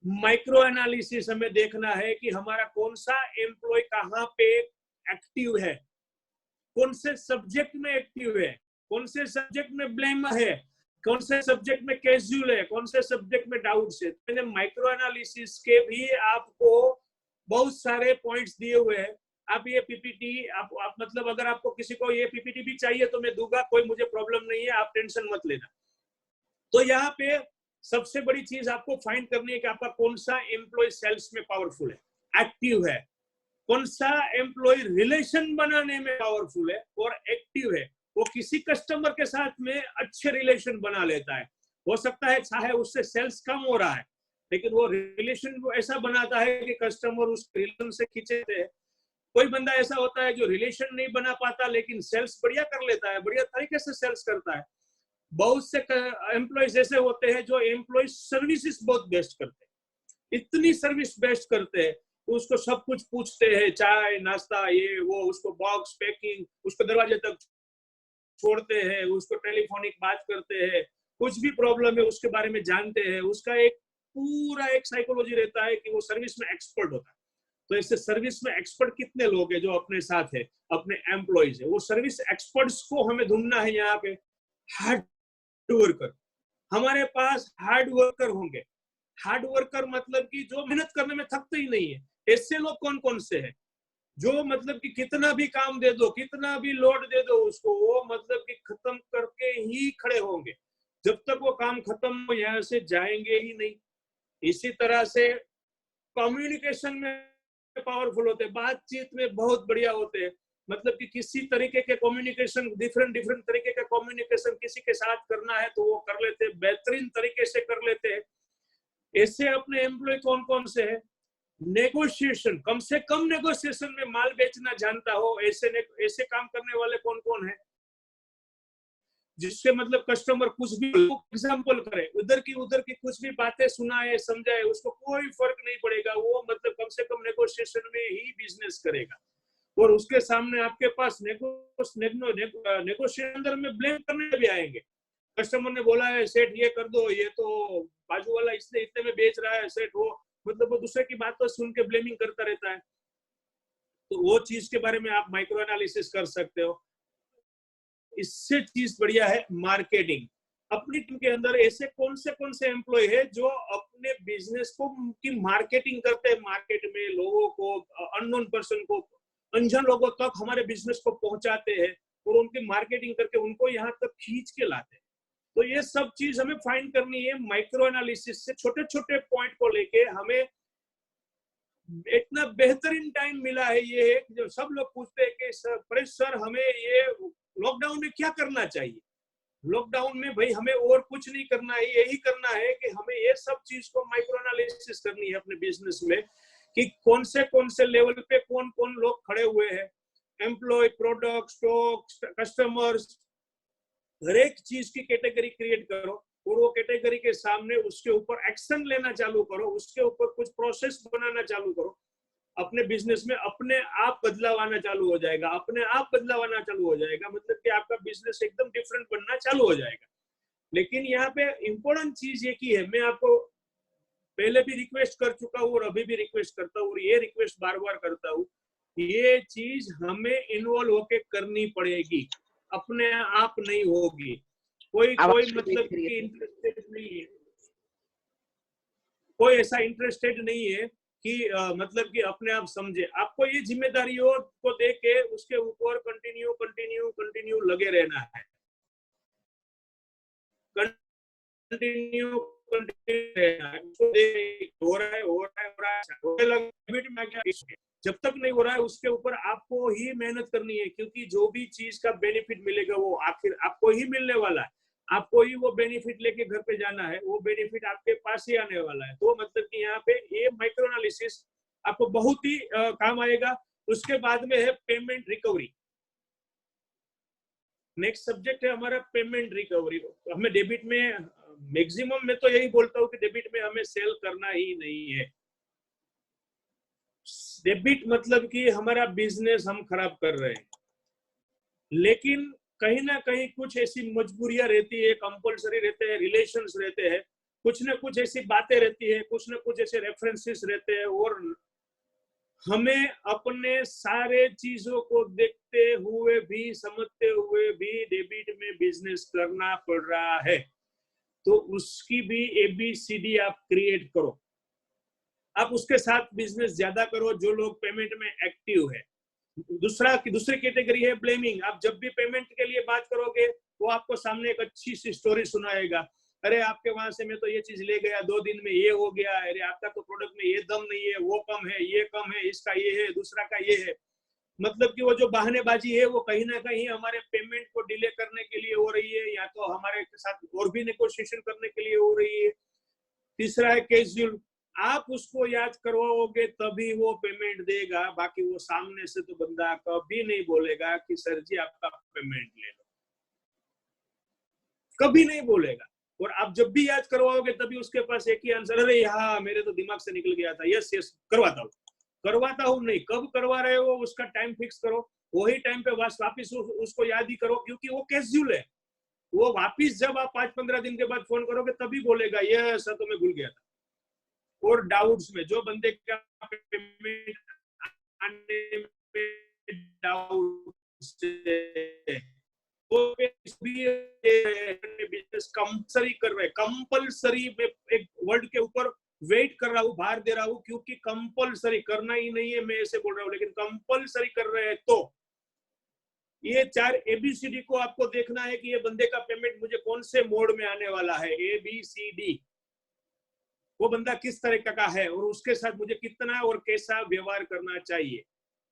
माइक्रो एनालिसिस हमें देखना है कि हमारा कौन सा एम्प्लॉय कहाँ पे एक्टिव है, कौन से सब्जेक्ट में एक्टिव है, कौन से सब्जेक्ट में ब्लेम है, कौन से सब्जेक्ट में कैजुअल है, कौन से सब्जेक्ट में डाउट्स है। मैंने माइक्रो एनालिसिस के भी आपको बहुत सारे पॉइंट्स दिए हुए हैं। आप ये पीपीटी आप मतलब अगर आपको किसी को ये पीपीटी भी चाहिए तो मैं दूंगा, कोई मुझे प्रॉब्लम नहीं है, आप टेंशन मत लेना। तो यहाँ पे सबसे बड़ी चीज आपको फाइंड करनी है कि आपका कौन सा एम्प्लॉय सेल्स में पावरफुल है, एक्टिव है, कौन सा एम्प्लॉय रिलेशन बनाने में पावरफुल है और एक्टिव है, वो किसी कस्टमर के साथ में अच्छे रिलेशन बना लेता है। हो सकता है चाहे उससे सेल्स कम हो रहा है, लेकिन वो रिलेशन वो ऐसा बनाता है कि कस्टमर उस रिलेशन से खींचे थे। कोई बंदा ऐसा होता है जो रिलेशन नहीं बना पाता लेकिन सेल्स बढ़िया कर लेता है, बढ़िया तरीके से सेल्स करता है। बहुत से एम्प्लॉयज ऐसे होते हैं जो एम्प्लॉय सर्विसेज बहुत बेस्ट करते हैं, इतनी सर्विस बेस्ट करते हैं, उसको सब कुछ पूछते हैं, चाय नाश्ता ये वो, उसको बॉक्स पैकिंग, उसको दरवाजे तक छोड़ते हैं, उसको टेलीफोनिक बात करते हैं, कुछ भी प्रॉब्लम है उसके बारे में जानते हैं। उसका एक पूरा एक साइकोलॉजी रहता है कि वो सर्विस में एक्सपर्ट होता है। तो ऐसे सर्विस में एक्सपर्ट कितने लोग हैं जो अपने साथ है, अपने एम्प्लॉयज है? वो सर्विस एक्सपर्ट्स को हमें ढूंढना है। यहाँ पे हार्ड वर्कर, हमारे पास हार्ड वर्कर होंगे। हार्ड वर्कर मतलब कि जो मेहनत करने में थकते ही नहीं है। ऐसे लोग कौन कौन से हैं जो मतलब कि कितना भी काम दे दो, कितना भी लोड दे दो उसको, वो मतलब कि खत्म करके ही खड़े होंगे। जब तक वो काम खत्म हो यहाँ से जाएंगे ही नहीं। इसी तरह से कम्युनिकेशन में पावरफुल होते हैं, बातचीत में बहुत बढ़िया होते हैं। मतलब कि किसी तरीके के कम्युनिकेशन, डिफरेंट डिफरेंट तरीके का कम्युनिकेशन किसी के साथ करना है तो वो कर लेते हैं, बेहतरीन तरीके से कर लेते हैं। ऐसे अपने एम्प्लॉय कौन कौन से है? नेगोशिएशन, कम से कम नेगोशिएशन में माल बेचना जानता हो, ऐसे काम करने वाले कौन कौन है? जिससे मतलब कस्टमर कुछ भी एग्जाम्पल करे, उधर की कुछ भी बातें सुनाए समझाए, उसको कोई फर्क नहीं पड़ेगा, वो मतलब कम से कम नेगोशिएशन में ही बिजनेस करेगा। और उसके सामने आपके पास नेगोशिएशन अंदर में ब्लेम करने भी आएंगे। कस्टमर ने बोला है सेठ ये कर दो, ये तो बाजू वाला इसने इतने में बेच रहा है सेठ, वो मतलब वो दूसरे की बात तो सुन के ब्लेमिंग करता रहता है। तो वो चीज के बारे में आप माइक्रो एनालिसिस कर सकते हो। इससे चीज बढ़िया है मार्केटिंग। अपनी टीम के अंदर ऐसे कौन से एम्प्लॉय है जो अपने बिजनेस को की मार्केटिंग करते हैं, मार्केट में लोगों को, अननोन पर्सन को, अनजान लोगों तक हमारे बिजनेस को पहुंचाते हैं और उनकी मार्केटिंग करके उनको यहाँ तक खींच के लाते हैं। तो ये सब चीज हमें फाइंड करनी है माइक्रो एनालिसिस से। छोटे छोटे पॉइंट को लेके हमें इतना बेहतरीन टाइम मिला है। ये है कि जो सब लोग पूछते हैं कि सर हमें ये लॉकडाउन में क्या करना चाहिए? लॉकडाउन में भाई हमें और कुछ नहीं करना है, यही करना है कि हमें ये सब चीज को माइक्रो एनालिसिस करनी है अपने बिजनेस में कि कौन से लेवल पे कौन कौन लोग खड़े हुए हैं, एम्प्लॉय, प्रोडक्ट, स्टॉक, कस्टमर्स, हर एक चीज की कैटेगरी क्रिएट करो और वो कैटेगरी के सामने उसके ऊपर एक्शन लेना चालू करो, उसके ऊपर कुछ प्रोसेस बनाना चालू करो। अपने बिजनेस में अपने आप बदलाव आना चालू हो जाएगा, अपने आप बदलाव आना चालू हो जाएगा, मतलब कि आपका बिजनेस एकदम डिफरेंट बनना चालू हो जाएगा। लेकिन यहाँ पे इंपॉर्टेंट चीज ये की है, मैं आपको पहले भी रिक्वेस्ट कर चुका हूँ और अभी भी रिक्वेस्ट करता हूँ और ये रिक्वेस्ट बार बार करता हूँ, ये चीज हमें इन्वॉल्व होके करनी पड़ेगी, अपने आप नहीं होगी। कोई मतलब कि इंटरेस्टेड नहीं है, कोई ऐसा इंटरेस्टेड नहीं है कि मतलब कि अपने आप समझे। आपको ये जिम्मेदारियों को देख के उसके ऊपर कंटिन्यू कंटिन्यू कंटिन्यू लगे रहना है, कंटिन्यू कंटिन्यू रहना है। हो रहा है जब तक नहीं हो रहा है उसके ऊपर आपको ही मेहनत करनी है, क्योंकि जो भी चीज का बेनिफिट मिलेगा वो आखिर आपको ही मिलने वाला है। आपको ही वो बेनिफिट लेके घर पे जाना है, वो बेनिफिट आपके पास ही आने वाला है। तो मतलब कि यहाँ पे ये माइक्रो एनालिसिस आपको बहुत ही काम आएगा। उसके बाद में है पेमेंट रिकवरी। नेक्स्ट सब्जेक्ट है हमारा पेमेंट रिकवरी। हमें डेबिट में मैक्सिमम में तो यही बोलता हूँ कि डेबिट में हमें सेल करना ही नहीं है। डेबिट मतलब कि हमारा बिजनेस हम खराब कर रहे हैं, लेकिन कहीं ना कहीं कुछ ऐसी मजबूरियां रहती है, कंपलसरी रहते हैं, रिलेशंस रहते हैं, कुछ ना कुछ ऐसी बातें रहती है, कुछ ना कुछ ऐसे रेफरेंसेस रहते हैं, और हमें अपने सारे चीजों को देखते हुए भी, समझते हुए भी डेबिट में बिजनेस करना पड़ रहा है। तो उसकी भी ABCD आप क्रिएट करो। आप उसके साथ बिजनेस ज्यादा करो जो लोग पेमेंट में एक्टिव है। दूसरी कैटेगरी है ब्लेमिंग। आप जब भी पेमेंट के लिए बात करोगे वो आपको सामने एक अच्छी सी स्टोरी सुनाएगा। अरे आपके वहां से मैं तो ये चीज ले गया, 2 दिन में ये हो गया, अरे आपका तो प्रोडक्ट में ये दम नहीं है, वो कम है, ये कम है, इसका ये है, दूसरा का ये है। मतलब कि वो जो बहानेबाजी है वो कहीं ना कहीं हमारे पेमेंट को डिले करने के लिए हो रही है, या तो हमारे साथ और भी नेगोशिएशन करने के लिए हो रही है। तीसरा है कैजुअल। आप उसको याद करवाओगे तभी वो पेमेंट देगा, बाकी वो सामने से तो बंदा कभी नहीं बोलेगा कि सर जी आपका पेमेंट ले लो, कभी नहीं बोलेगा। और आप जब भी याद करवाओगे तभी उसके पास एक ही आंसर, अरे हाँ मेरे तो दिमाग से निकल गया था, यस यस करवाता हूँ नहीं। कब करवा रहे हो उसका टाइम फिक्स करो, वही टाइम पे वापिस उसको याद ही करो, क्योंकि वो कैजुअल है। वो वापिस जब आप 5-15 दिन के बाद फोन करोगे तभी बोलेगा ये सर तो मैं भूल गया था। और डाउट्स में जो बंदे का पेमेंट आने में डाउट्स है, वो भी बिजनेस कंपलसरी कर रहे हैं। कंपलसरी में एक वर्ड के ऊपर वेट कर रहा हूँ, भार दे रहा हूँ, क्योंकि कंपलसरी करना ही नहीं है, मैं ऐसे बोल रहा हूँ, लेकिन कंपलसरी कर रहे हैं। तो ये 4 ABCD को आपको देखना है कि ये बंदे का पेमेंट मुझे कौन से मोड में आने वाला है। ABCD, वो बंदा किस तरह का है और उसके साथ मुझे कितना और कैसा व्यवहार करना चाहिए,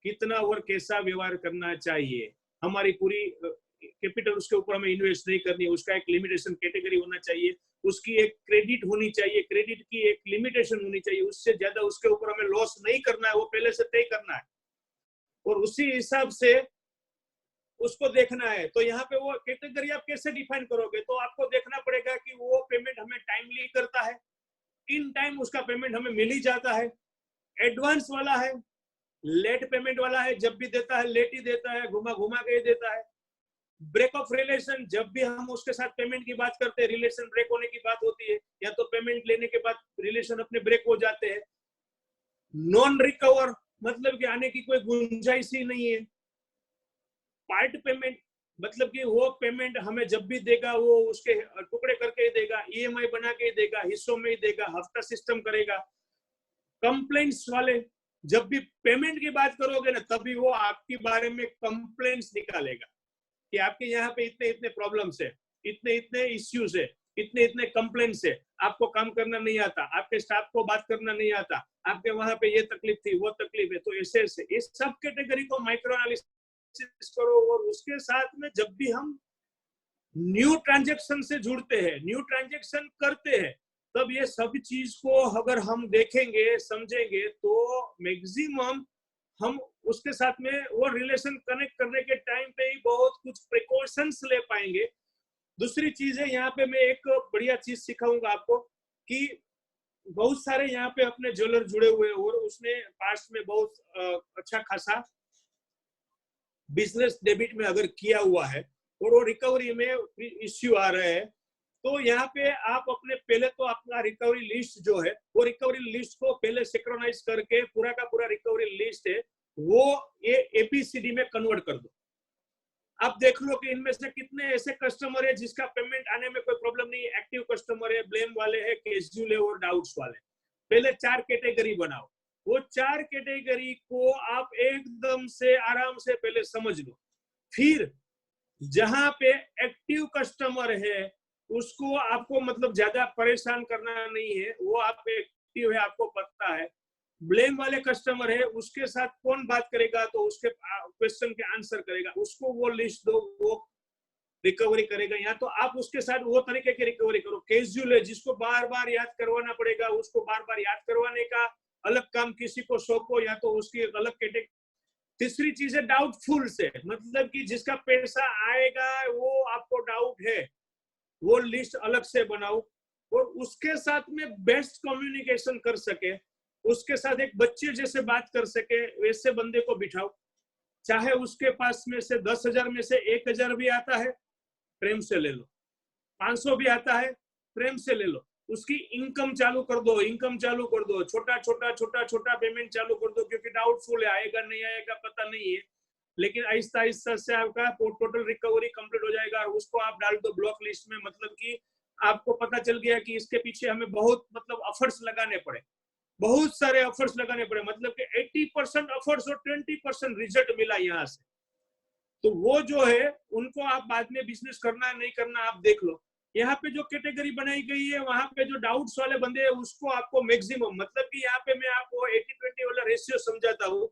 कितना और कैसा व्यवहार करना चाहिए। हमारी पूरी कैपिटल उसके ऊपर हमें इन्वेस्ट नहीं करनी है, उसका एक लिमिटेशन कैटेगरी होना चाहिए, उसकी एक क्रेडिट होनी चाहिए, क्रेडिट की एक लिमिटेशन होनी चाहिए, उससे ज्यादा उसके ऊपर हमें लॉस नहीं करना है, वो पहले से तय करना है और उसी हिसाब से उसको देखना है। तो यहाँ पे वो कैटेगरी आप कैसे डिफाइन करोगे, तो आपको देखना पड़ेगा कि वो पेमेंट हमें टाइमली करता है, इन टाइम उसका पेमेंट हमें मिल ही जाता है, एडवांस वाला है, लेट पेमेंट वाला है, जब भी देता है लेट ही देता है, घुमा घुमा के ही देता है। ब्रेक ऑफ रिलेशन, जब भी हम उसके साथ पेमेंट की बात करते हैं, रिलेशन ब्रेक होने की बात होती है, या तो पेमेंट लेने के बाद रिलेशन अपने ब्रेक हो जाते हैं। नॉन रिकवर मतलब कि आने की कोई गुंजाइश ही नहीं है। पार्ट पेमेंट मतलब कि वो पेमेंट हमें जब भी देगा वो उसके टुकड़े करके ही देगा, EMI बना के ही देगा, हिस्सों में ही देगा, हफ्ता सिस्टम करेगा। कंप्लेंट्स वाले, जब भी पेमेंट की बात करोगे ना तभी वो आपके बारे में कंप्लेंट्स निकालेगा कि आपके यहाँ पे इतने इतने प्रॉब्लम्स है, इतने इतने इश्यूज है, इतने इतने कंप्लेंट्स है, आपको काम करना नहीं आता, आपके स्टाफ को बात करना नहीं आता, आपके वहां पे ये तकलीफ थी, वो तकलीफ है। तो ऐसे ऐसे इस सब कैटेगरी को माइक्रो एनालिसिस करो। और उसके साथ में जब भी हम न्यू ट्रांजैक्शन से जुड़ते हैं, न्यू ट्रांजैक्शन करते हैं, तब ये सब चीज को अगर हम देखेंगे, समझेंगे, तो मैक्सिमम हम उसके साथ में वो रिलेशन कनेक्ट करने के टाइम पे ही बहुत कुछ प्रिकॉशंस ले पाएंगे। दूसरी चीज है, यहाँ पे मैं एक बढ़िया चीज सिखाऊंगा आपको कि बहुत सारे यहाँ पे अपने ज्वेलर जुड़े हुए और उसने पास्ट में बहुत अच्छा खासा बिजनेस डेबिट में अगर किया हुआ है और वो रिकवरी में इश्यू आ रहे हैं, तो यहाँ पे आप अपने पहले तो अपना रिकवरी लिस्ट जो है, वो रिकवरी लिस्ट को पहले सिंक्रोनाइज करके पूरा का पूरा रिकवरी लिस्ट है वो ये ABCD में कन्वर्ट कर दो। आप देख लो कि इनमें से कितने ऐसे कस्टमर है जिसका पेमेंट आने में कोई प्रॉब्लम नहीं है, एक्टिव कस्टमर है, ब्लेम वाले है, कैजुअल है और डाउट्स वाले। पहले 4 कैटेगरी बनाओ, वो 4 कैटेगरी को आप एकदम से आराम से पहले समझ लो। फिर जहां पे एक्टिव कस्टमर है उसको आपको मतलब ज्यादा परेशान करना नहीं है, वो आप एक्टिव है, आपको पता है, ब्लेम वाले कस्टमर है उसके साथ कौन बात करेगा, तो उसके क्वेश्चन के आंसर करेगा, उसको वो लिस्ट दो, वो रिकवरी करेगा। या तो आप उसके साथ वो तरीके की रिकवरी करो। कैजुअल है जिसको बार बार याद करवाना पड़ेगा, उसको बार बार याद करवाने का अलग काम किसी को सौंपो, या तो उसकी एक अलग कैटेगरी। तीसरी चीज है डाउटफुल से, मतलब कि जिसका पैसा आएगा वो आपको डाउट है, वो लिस्ट अलग से बनाओ और उसके साथ में बेस्ट कम्युनिकेशन कर सके, उसके साथ एक बच्चे जैसे बात कर सके वैसे बंदे को बिठाओ। चाहे उसके पास में से 10,000 में से 1,000 भी आता है, प्रेम से ले लो, 500 भी आता है, प्रेम से ले लो। उसकी इनकम चालू कर दो, इनकम चालू कर दो, छोटा छोटा छोटा छोटा पेमेंट चालू कर दो, क्योंकि डाउटफुल है, आएगा नहीं आएगा पता नहीं है, लेकिन आहिस्ता आहिस्ता से आपका टोटल रिकवरी कंप्लीट हो जाएगा। और उसको आप डाल दो ब्लॉक लिस्ट में, मतलब कि आपको पता चल गया कि इसके पीछे हमें बहुत मतलब एफर्ट्स लगाने पड़े, बहुत सारे एफर्ट्स लगाने पड़े, मतलब कि 80% एफर्ट्स और 20% रिजल्ट मिला यहाँ से। तो वो जो है उनको आप बाद में बिजनेस करना है नहीं करना आप देख लो। यहाँ पे जो कैटेगरी बनाई गई है वहां पे जो डाउट्स वाले बंदे हैं उसको आपको मैक्सिमम, मतलब कि यहाँ पे मैं आपको 80-20 वाला रेशियो समझाता हूँ।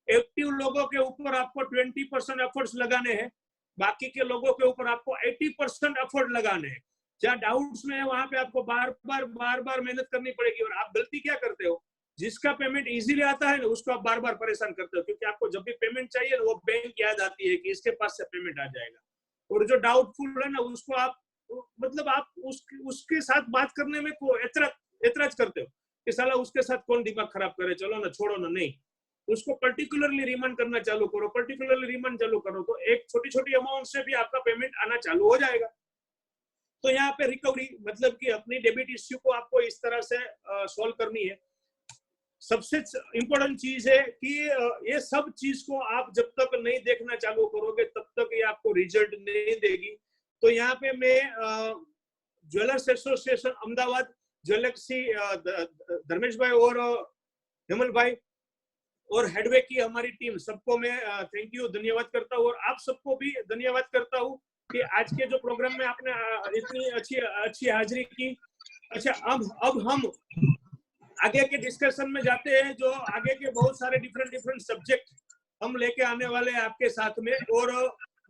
एक्टिव लोगों के ऊपर आपको 20% एफर्ट्स लगाने हैं, बाकी के लोगों के ऊपर आपको 80% एफर्ट लगाने हैं। जहाँ डाउट्स में है वहां पे आपको बार बार मेहनत करनी पड़ेगी। और आप गलती क्या करते हो, जिसका पेमेंट इजीली आता है ना उसको आप बार बार परेशान करते हो, क्योंकि आपको जब भी पेमेंट चाहिए ना वो बैंक याद आती है कि इसके पास से पेमेंट आ जाएगा। और जो डाउटफुल है ना उसको आप मतलब आप उसके साथ बात करने में को एतराज करते हो कि साला उसके साथ कौन दिमाग खराब करे, चलो ना छोड़ो ना, नहीं, उसको पर्टिकुलरली रिमांड करना चालू करो, पर्टिकुलरली रिमांड चालू करो, तो एक छोटी छोटी अमाउंट से भी आपका पेमेंट आना चालू हो जाएगा। तो यहाँ पे रिकवरी मतलब कि अपनी डेबिट इश्यू को आपको इस तरह से सॉल्व करनी है। सबसे इम्पोर्टेंट चीज है कि ये सब चीज को आप जब तक नहीं देखना चालू करोगे तब तक ये आपको रिजल्ट नहीं देगी। तो यहाँ पे मैं ज्वेलर्स एसोसिएशन अहमदाबाद, ज्वेलर्सी धर्मेश भाई और हेमल भाई और हेडवे की हमारी टीम, सबको मैं थैंक यू धन्यवाद करता हूँ। और आप सबको भी धन्यवाद करता हूँ कि आज के जो प्रोग्राम में आपने इतनी अच्छी हाजिरी की। अच्छा, अब हम आगे के डिस्कशन में जाते हैं। जो आगे के बहुत सारे डिफरेंट सब्जेक्ट हम लेके आने वाले हैं आपके साथ में, और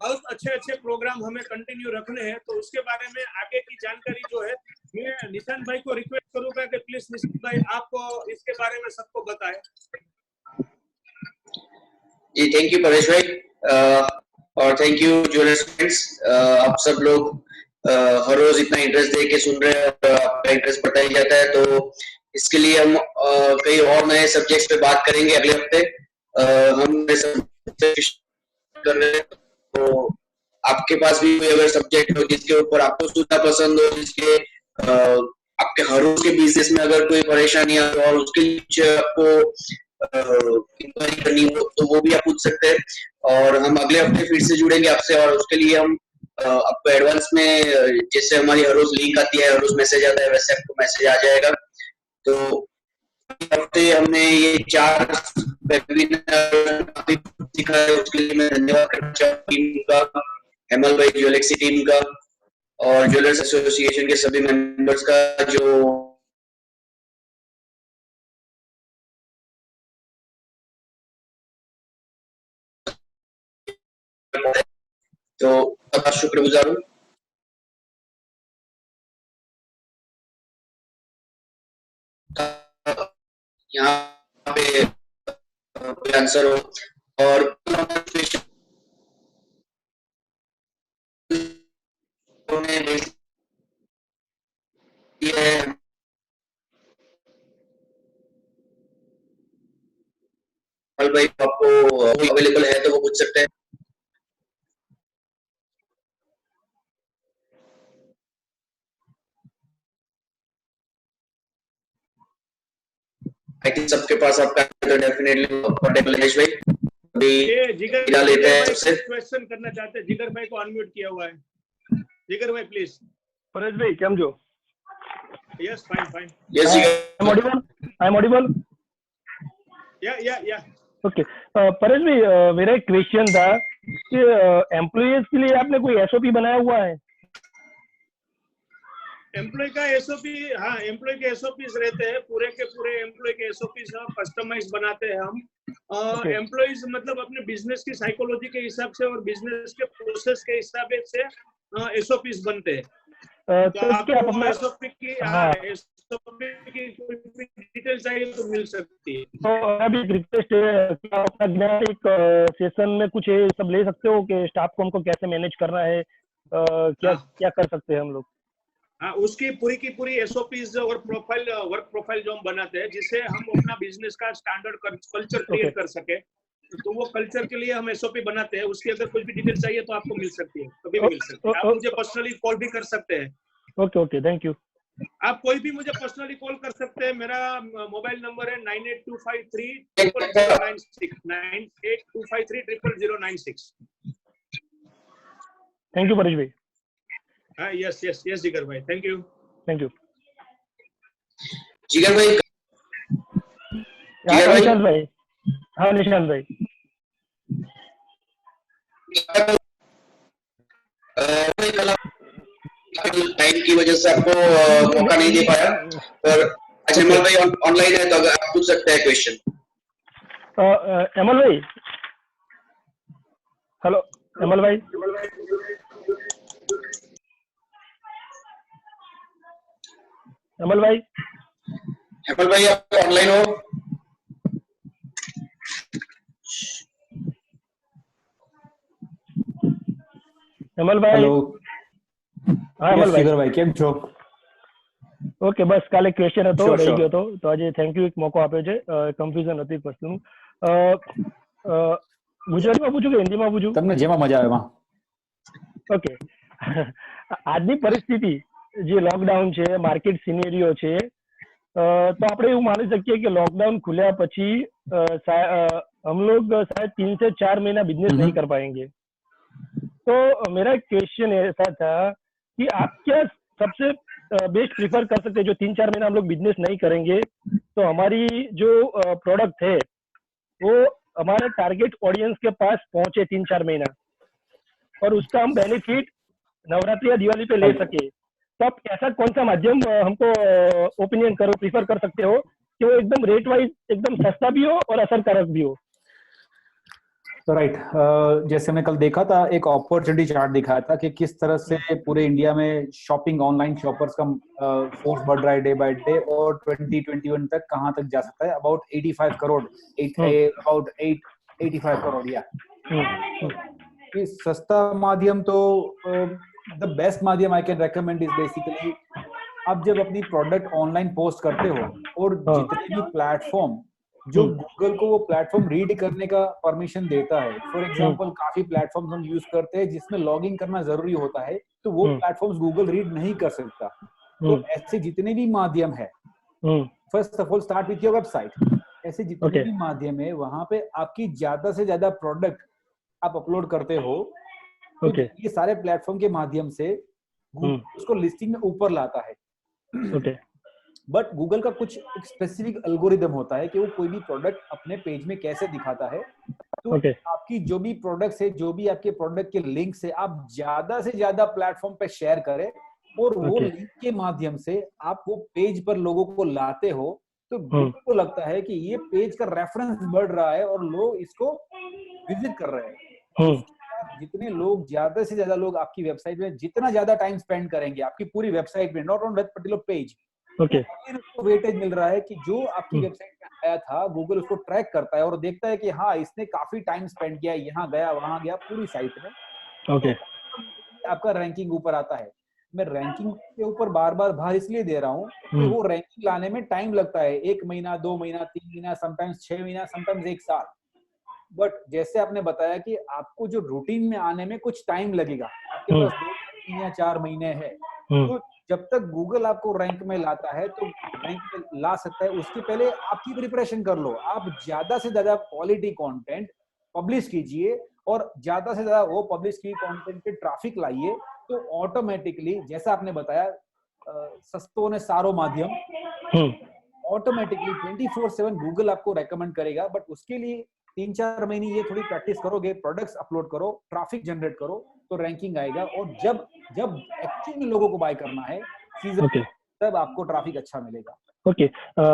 बहुत अच्छे प्रोग्राम हमें कंटिन्यू रखने हैं। तो उसके बारे में आगे की जानकारी जो है मैं निशान भाई को रिक्वेस्ट करूंगा कि प्लीज निशान भाई आप इसके बारे में सबको बताएं। जी थैंक यू परेश भाई, और थैंक यू ज्वेलर्स फ्रेंड्स। आप सब लोग हर रोज इतना इंटरेस्ट दे के सुन रहे हैं और आपका इंटरेस्ट बढ़ता ही जाता है। तो इसके लिए हम कई और नए सब्जेक्ट्स पे बात करेंगे अगले हफ्ते। हम कर रहे हैं, तो आपके पास भी कोई अगर सब्जेक्ट हो जिसके ऊपर आपको सुनना पसंद हो, जिसके आपके हर रोज के बिजनेस में अगर कोई परेशानी आ और उसके लिए आपको इंक्वायरी करनी हो तो वो भी आप पूछ सकते हैं। और हम अगले हफ्ते फिर से जुड़ेंगे आपसे, और उसके लिए हम आपको एडवांस में जैसे हमारी हर रोज लिंक आती है, हर रोज मैसेज आता है, वैसे आपको मैसेज आ जाएगा। तो हफ्ते हमने ये 4 वेबिनार सिखा है, उसके लिए मैं धन्यवाद करना चाहूँगा टीम का, हेमल भाई ज्वेलर्सी टीम का और ज्वेलर्स एसोसिएशन के सभी मेंबर्स का जो तो सबका शुक्रगुजार हूँ। यहाँ पे कोई आंसर हो और भाई आपको अवेलेबल है तो वो पूछ सकते हैं। आई थिंक सबके पास आपका तो डेफिनेटली कंटेक्ट भाई ये जिगर लेते हैं सबसे क्वेश्चन करना चाहते हैं। जिगर भाई को अनम्यूट किया हुआ है। जिगर भाई प्लीज। परेश भाई केम जो? Yes fine. यस जिगर आई एम ऑडिबल। या ओके परेश भाई, मेरा एक क्वेश्चन था कि एम्प्लॉयज के लिए आपने कोई एसओपी बनाया हुआ है? एम्प्लॉय का एसओपी, हाँ एम्प्लॉय के एसओपीस रहते हैं, पूरे के पूरे एम्प्लॉय के एसओपीस हम कस्टमाइज बनाते हैं हम। Okay. एम्प्लॉइज मतलब अपने बिजनेस की साइकोलॉजी के हिसाब से और बिजनेस के प्रोसेस के हिसाब से एसओपीस बनते हैं। तो तो इसके आप आपको अपना एसओपी की हाँ एसओपी की कोई भी डिटेल चाहिए तो मिल सकती है। तो अभी एक रिक्वेस्ट है कि आप अपना ज्ञान एक सेशन में कुछ ये सब ले सकते हो कि स्टाफ को हमको कैसे मैनेज करना है, क्या हाँ क्या कर सकते हैं हम लोग। हाँ, उसकी पूरी की पूरी एसओपीज और प्रोफाइल, वर्क प्रोफाइल जो हम बनाते हैं जिससे हम अपना बिजनेस का स्टैंडर्ड कल्चर क्रिएट कर सके, तो वो कल्चर के लिए हम एसओपी बनाते हैं। उसकी अगर कुछ भी डिटेल चाहिए तो आपको मिल सकती है, कभी भी मिल सकती है। आप मुझे पर्सनली कॉल भी कर सकते हैं। Okay okay, thank you. आप कोई भी मुझे पर्सनली कॉल कर सकते हैं। मेरा मोबाइल नंबर है 9825300096, 9825300096। थैंक यू परेश भाई, हाँ यस यस यस जिगर भाई, थैंक यू। Thank you. जिगर भाई, जिगर भाई, निशांत भाई, हाँ निशांत भाई। टाइम की वजह से आपको मौका नहीं दे पाया, पर अजमल भाई ऑनलाइन है तो अगर आप पूछ सकते हैं क्वेश्चन। अमल भाई, हेलो अमल भाई, अमल भाई, अमल भाई आप ऑनलाइन हो? अमल भाई। हेलो, हाँ अमल भाई, ભાઈ કેમ છો? ઓકે બસ કાલે ક્વેશ્ચન હતો Sure, રહી sure. ગયો હતો તો આજે થેન્ક યુ એક મોકો આપ્યો છે, કન્ફ્યુઝન હતી વસ્તુનું। ગુજરાતીમાં પૂછું કે હિન્દીમાં પૂછું? તમને જેમાં મજા આવે એમાં। ઓકે આજની પરિસ્થિતિ જે લોકડાઉન છે, માર્કેટ સિનેરિયો છે, તો આપણે એવું માની શકીએ કે લોકડાउन खुला પછી हम लोग शायद 3 से 4 महीना बिजनेस नहीं कर पाएंगे। तो मेरा क्वेश्चन ऐसा था कि आप क्या सबसे बेस्ट प्रीफर कर सकते हैं, जो 3-4 महीना हम लोग बिजनेस नहीं करेंगे तो हमारी जो प्रोडक्ट है वो हमारे टारगेट ऑडियंस के पास पहुंचे 3-4 महीना, और उसका हम बेनिफिट नवरात्रि या दिवाली पे ले सके। तो आप ऐसा कौन सा माध्यम हमको ओपिनियन करो, प्रीफर कर सकते हो कि वो एकदम रेट वाइज एकदम सस्ता भी हो और असरकारक भी हो? तो राइट, जैसे मैं कल देखा था एक अपॉर्चुनिटी चार्ट दिखाया था कि किस तरह से पूरे इंडिया में शॉपिंग, ऑनलाइन शॉपर्स का फोर्स बढ़ रहा है डे बाय डे, और 2021 तक कहां तक जा सकता है। About 85 crore, about 85 crore. या सस्ता माध्यम तो द बेस्ट माध्यम I can recommend is basically, आप जब अपनी प्रोडक्ट ऑनलाइन पोस्ट करते हो और जितने भी प्लेटफॉर्म जो गूगल को वो प्लेटफॉर्म रीड करने का परमिशन देता है, फॉर एग्जांपल काफी प्लेटफॉर्म्स हम यूज करते हैं जिसमें लॉगिन करना जरूरी होता है, तो वो प्लेटफॉर्म्स गूगल रीड नहीं कर सकता। तो ऐसे जितने भी माध्यम है, first of all start with your website. ऐसे जितने भी माध्यम है वहां पे आपकी ज्यादा से ज्यादा प्रोडक्ट आप अपलोड करते हो, तो ये सारे प्लेटफॉर्म के माध्यम से गूगल उसको लिस्टिंग में ऊपर लाता है। बट गूगल का कुछ एक स्पेसिफिक एल्गोरिदम होता है कि वो कोई भी प्रोडक्ट अपने पेज में कैसे दिखाता है। तो आपकी जो भी प्रोडक्ट्स है, जो भी आपके प्रोडक्ट के लिंक्स है, आप ज्यादा से ज्यादा प्लेटफॉर्म पे शेयर करें, और वो लिंक के माध्यम से आप वो पेज पर लोगों को लाते हो, तो गूगल को लगता है कि ये पेज का रेफरेंस बढ़ रहा है और लोग इसको विजिट कर रहे हैं। जितने लोग, ज्यादा से ज्यादा लोग आपकी वेबसाइट में जितना ज्यादा टाइम स्पेंड करेंगे आपकी पूरी वेबसाइट में, not on that particular page, उसको वेटेज मिल रहा है कि जो आपकी वेबसाइट में आया था, गूगल उसको ट्रैक करता है और देखता है कि हाँ इसने काफी टाइम स्पेंड किया, यहाँ गया वहां गया पूरी साइट में। तो आपका रैंकिंग ऊपर आता है। मैं रैंकिंग के ऊपर बार बार भार इसलिए दे रहा हूँ कि वो रैंकिंग लाने में टाइम लगता है, 1 महीना, 2 महीना, 3 महीना, समटाइम्स 6 महीना, समटाइम्स 1 साल। बट जैसे आपने बताया कि आपको जो रूटीन में आने में कुछ टाइम लगेगा, आपके पास 2, 3 या 4 महीने है, तो जब तक गूगल आपको रैंक में लाता है, तो रैंक में ला सकता है, उसके पहले आपकी प्रिपरेशन कर लो। आप ज्यादा से ज्यादा क्वालिटी कंटेंट पब्लिश कीजिए और ज्यादा से ज्यादा वो पब्लिश की कंटेंट पे ट्रैफिक लाइए, तो ऑटोमेटिकली जैसा आपने बताया सस्तो ने सारो माध्यम, ऑटोमेटिकली 24/7 गूगल आपको रेकमेंड करेगा। बट उसके लिए 3-4 महीने ये थोड़ी प्रैक्टिस करोगे, प्रोडक्ट्स अपलोड करो, ट्रैफिक जनरेट करो, तो रैंकिंग आएगा। और जब एक्चुअली लोगों को बाय करना है, सीजन ओके तब आपको ट्रैफिक अच्छा मिलेगा। ओके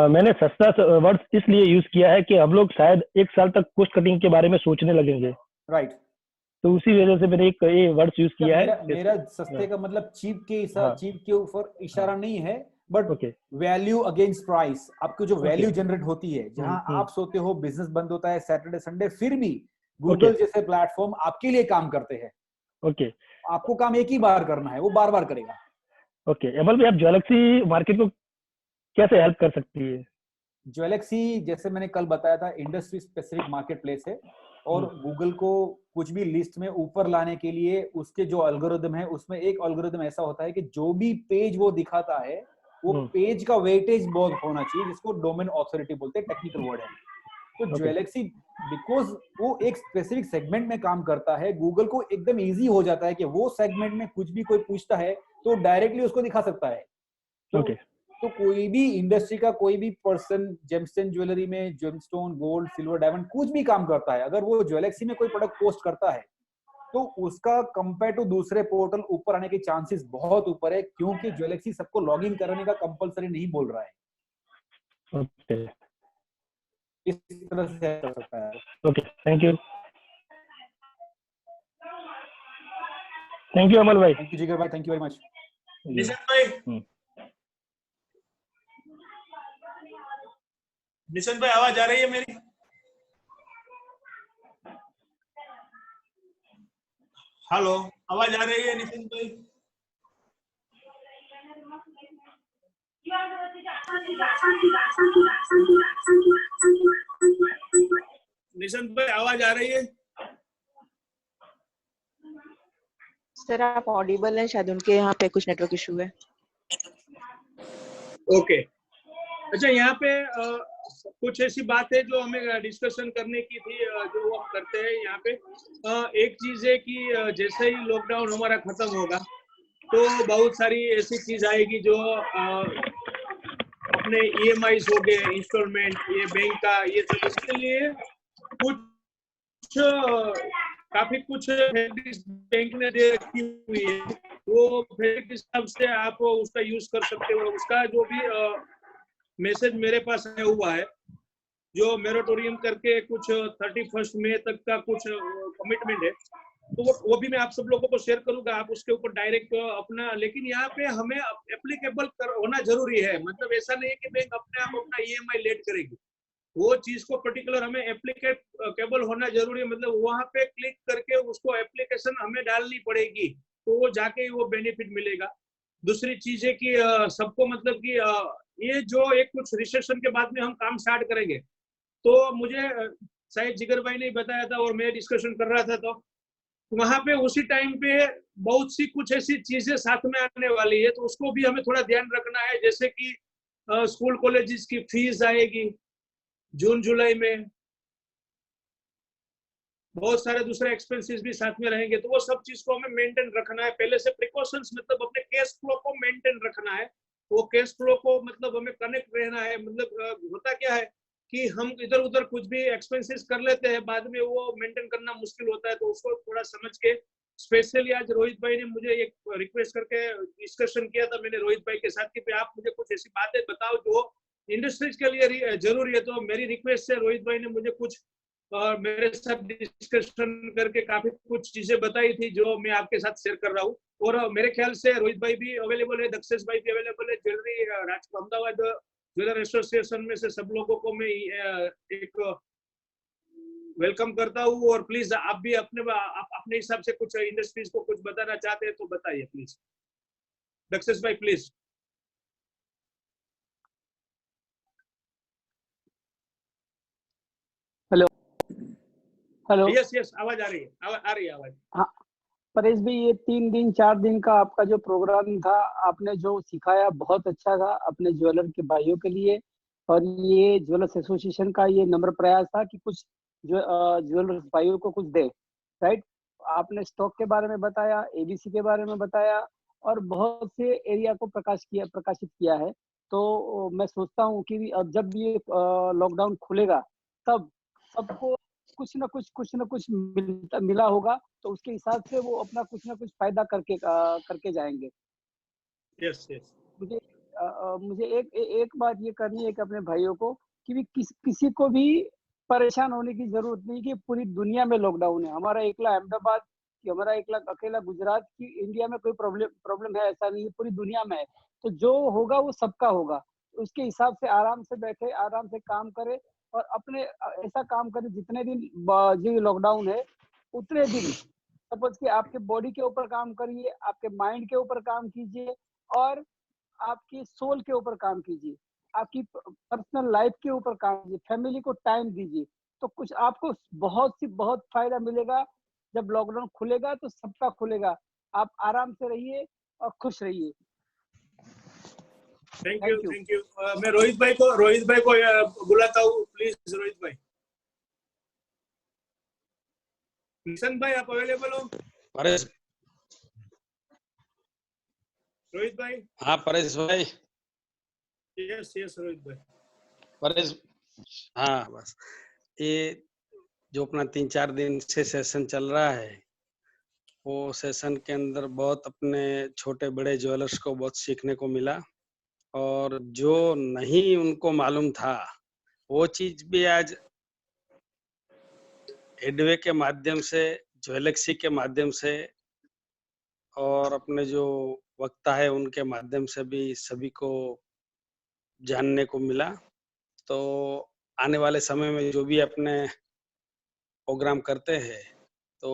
मैंने सस्ता वर्ड इसलिए यूज किया है कि हम लोग शायद 1 साल तक कॉस्ट कटिंग के बारे में सोचने लगेंगे, राइट। तो उसी वजह से मैंने एक ये वर्ड्स यूज किया है। मेरा सस्ते का मतलब चीप के हाँ। चीप के ऊपर इशारा नहीं है, but okay value against price, आपको जो वैल्यू ओके जनरेट होती है, जहां हम्म। आप सोते हो, बिजनेस बंद होता है सैटरडे संडे, फिर भी गूगल जैसे प्लेटफॉर्म आपके लिए काम करते हैं। ओके आपको काम एक ही बार करना है, वो बार बार करेगा। ओके एमएल भाई, आप ज्वेलक्सी मार्केट को कैसे हेल्प कर सकती है? ज्वेलक्सी जैसे मैंने कल बताया था, इंडस्ट्री स्पेसिफिक मार्केट प्लेस है, और गूगल को कुछ भी लिस्ट में ऊपर लाने के लिए उसके जो एल्गोरिदम है, उसमें एक एल्गोरिदम ऐसा होता है कि जो भी पेज वो दिखाता है, वो पेज का वेटेज बहुत होना चाहिए, जिसको डोमेन ऑथोरिटी बोलते हैं, टेक्निकल वर्ड है। तो ज्वेलक्सी बिकॉज वो एक स्पेसिफिक सेगमेंट में काम करता है, गूगल को एकदम इजी हो जाता है कि वो सेगमेंट में कुछ भी कोई पूछता है तो डायरेक्टली उसको दिखा सकता है। तो कोई भी इंडस्ट्री का कोई भी पर्सन जेमस्टोन ज्वेलरी में, जेमस्टोन, गोल्ड, सिल्वर, डायमंड कुछ भी काम करता है, अगर वो ज्वेलक्सी में कोई प्रोडक्ट पोस्ट करता है तो उसका कंपेयर टू दूसरे पोर्टल ऊपर आने के चांसेस बहुत ऊपर है, क्योंकि ज्वेलक्सी सबको लॉग इन करने का कंपलसरी नहीं बोल रहा है। ओके इस तरह से कर सकता है। ओके थैंक यू अमल भाई। थैंक यू जिगर भाई, thank you very much. Neesham भाई, निशन भाई आवाज आ रही है मेरी? हेलो, आवाज आ रही है निशन भाई? निशन भाई आवाज आ रही है? सर आप ऑडिबल हैं, शायद उनके यहाँ पे कुछ नेटवर्क इशू है। ओके अच्छा, यहाँ पे कुछ ऐसी बात है जो हमें डिस्कशन करने की थी, जो हम करते हैं यहाँ पे। एक चीज है कि जैसे ही लॉकडाउन हमारा खत्म होगा तो बहुत सारी ऐसी चीज आएगी जो अपने EMIs हो गए, इंस्टॉलमेंट, ये बैंक का, ये सब, इसके लिए कुछ काफी कुछ बैंक ने दे रखी हुई है, वो फेक हिसाब से आप उसका यूज कर सकते हो। उसका जो भी मैसेज मेरे पास आया हुआ है, जो मेरोटोरियम करके कुछ 31 मई तक का कुछ कमिटमेंट है, तो वो भी मैं आप सब लोगों को शेयर करूंगा, आप उसके ऊपर डायरेक्ट अपना, लेकिन यहाँ पे हमें एप्लीकेबल होना जरूरी है। मतलब ऐसा नहीं है कि बैंक अपने आप अपना EMI लेट करेगी, वो चीज को पर्टिकुलर हमें एप्लीकेबल होना जरूरी है। मतलब वहां पे क्लिक करके उसको एप्लीकेशन हमें डालनी पड़ेगी, तो वो जाके वो बेनिफिट मिलेगा। दूसरी चीज है कि सबको मतलब कि ये जो एक कुछ रिसेशन के बाद में हम काम स्टार्ट करेंगे, तो मुझे शायद जिगर भाई ने बताया था और मैं डिस्कशन कर रहा था, तो वहां पे उसी टाइम पे बहुत सी कुछ ऐसी चीजें साथ में आने वाली है, तो उसको भी हमें थोड़ा ध्यान रखना है। जैसे कि स्कूल कॉलेजेस की फीस आएगी जून जुलाई में, बहुत सारे दूसरे एक्सपेंसेस भी साथ में रहेंगे, तो वो सब चीज को हमें मेंटेन रखना है पहले से। प्रिकॉशंस मतलब अपने कैश फ्लो को मेंटेन रखना है, वो कैश फ्लो को मतलब हमें कनेक्ट रहना है। मतलब होता क्या है कि हम इधर उधर कुछ भी एक्सपेंसेस कर लेते हैं, बाद में वो मेंटेन करना मुश्किल होता है, तो उसको थोड़ा समझ के। स्पेशली आज रोहित भाई ने मुझे एक रिक्वेस्ट करके डिस्कशन किया था मैंने रोहित भाई के साथ कि आप मुझे कुछ ऐसी बातें बताओ जो इंडस्ट्रीज के लिए जरूरी है। तो मेरी रिक्वेस्ट से रोहित भाई ने मुझे कुछ और मेरे साथ डिस्कशन करके काफी कुछ चीजें बताई थी, जो मैं आपके साथ शेयर कर रहा हूँ। और मेरे ख्याल से रोहित भाई भी अवेलेबल है, दक्षेश भाई भी अवेलेबल है। ज्वेलरी अहमदाबाद ज्वेलर एसोसिएशन में से सब लोगों को मैं एक वेलकम करता हूँ। और प्लीज आप भी अपने हिसाब से कुछ इंडस्ट्रीज को कुछ बताना चाहते हैं तो बताइए प्लीज। दक्षेश भाई please. Hello hello. Yes yes, आवाज आ रही है, आ रही है आवाज। हाँ परेश भाई, ये 3 दिन 4 दिन का आपका जो प्रोग्राम था, आपने जो सिखाया बहुत अच्छा था अपने ज्वेलर के भाइयों के लिए। और ये ज्वेलर्स एसोसिएशन का ये नम्र प्रयास था कि कुछ ज्वेलर्स भाइयों को कुछ दे, राइट। आपने स्टॉक के बारे में बताया, ABC के बारे में बताया, और बहुत से एरिया को प्रकाशित किया है। तो मैं सोचता हूँ कि अब जब ये लॉकडाउन खुलेगा तब सबको कुछ ना कुछ मिला होगा, तो उसके हिसाब से वो अपना कुछ ना कुछ फायदा करके जाएंगे। यस यस, मुझे एक बात ये करनी है कि अपने भाइयों को कि भी किसी को भी परेशान होने की जरूरत नहीं कि पूरी दुनिया में लॉकडाउन है। हमारा एकला अहमदाबाद कि हमारा एकला अकेला गुजरात की इंडिया में कोई प्रॉब्लम है ऐसा नहीं है, पूरी दुनिया में है। तो जो होगा वो सबका होगा। उसके हिसाब से आराम से बैठे, आराम से काम करे और अपने ऐसा काम करे जितने दिन जो लॉकडाउन है उतने दिन सपोज कि आपके बॉडी के ऊपर काम करिए, आपके माइंड के ऊपर काम कीजिए और आपकी सोल के ऊपर काम कीजिए, आपकी पर्सनल लाइफ के ऊपर काम कीजिए, फैमिली को टाइम दीजिए। तो कुछ आपको बहुत फायदा मिलेगा। जब लॉकडाउन खुलेगा तो सबका खुलेगा। आप आराम से रहिए और खुश रहिए। Thank you. मैं रोहित भाई को बुलाता हूँ, प्लीज रोहित भाई। निशन भाई आप अवेलेबल हो? परेश, रोहित भाई। हाँ परेश भाई। यस रोहित भाई। परेश, हाँ बस ये जो अपना 3-4 दिन से सेशन चल रहा है, वो सेशन के अंदर बहुत अपने छोटे बड़े ज्वेलर्स को बहुत सीखने को मिला और जो नहीं उनको मालूम था वो चीज भी आज एडवे के माध्यम से, ज्वेलेक्सी के माध्यम से और अपने जो वक्ता है उनके माध्यम से भी सभी को जानने को मिला। तो आने वाले समय में जो भी अपने प्रोग्राम करते हैं तो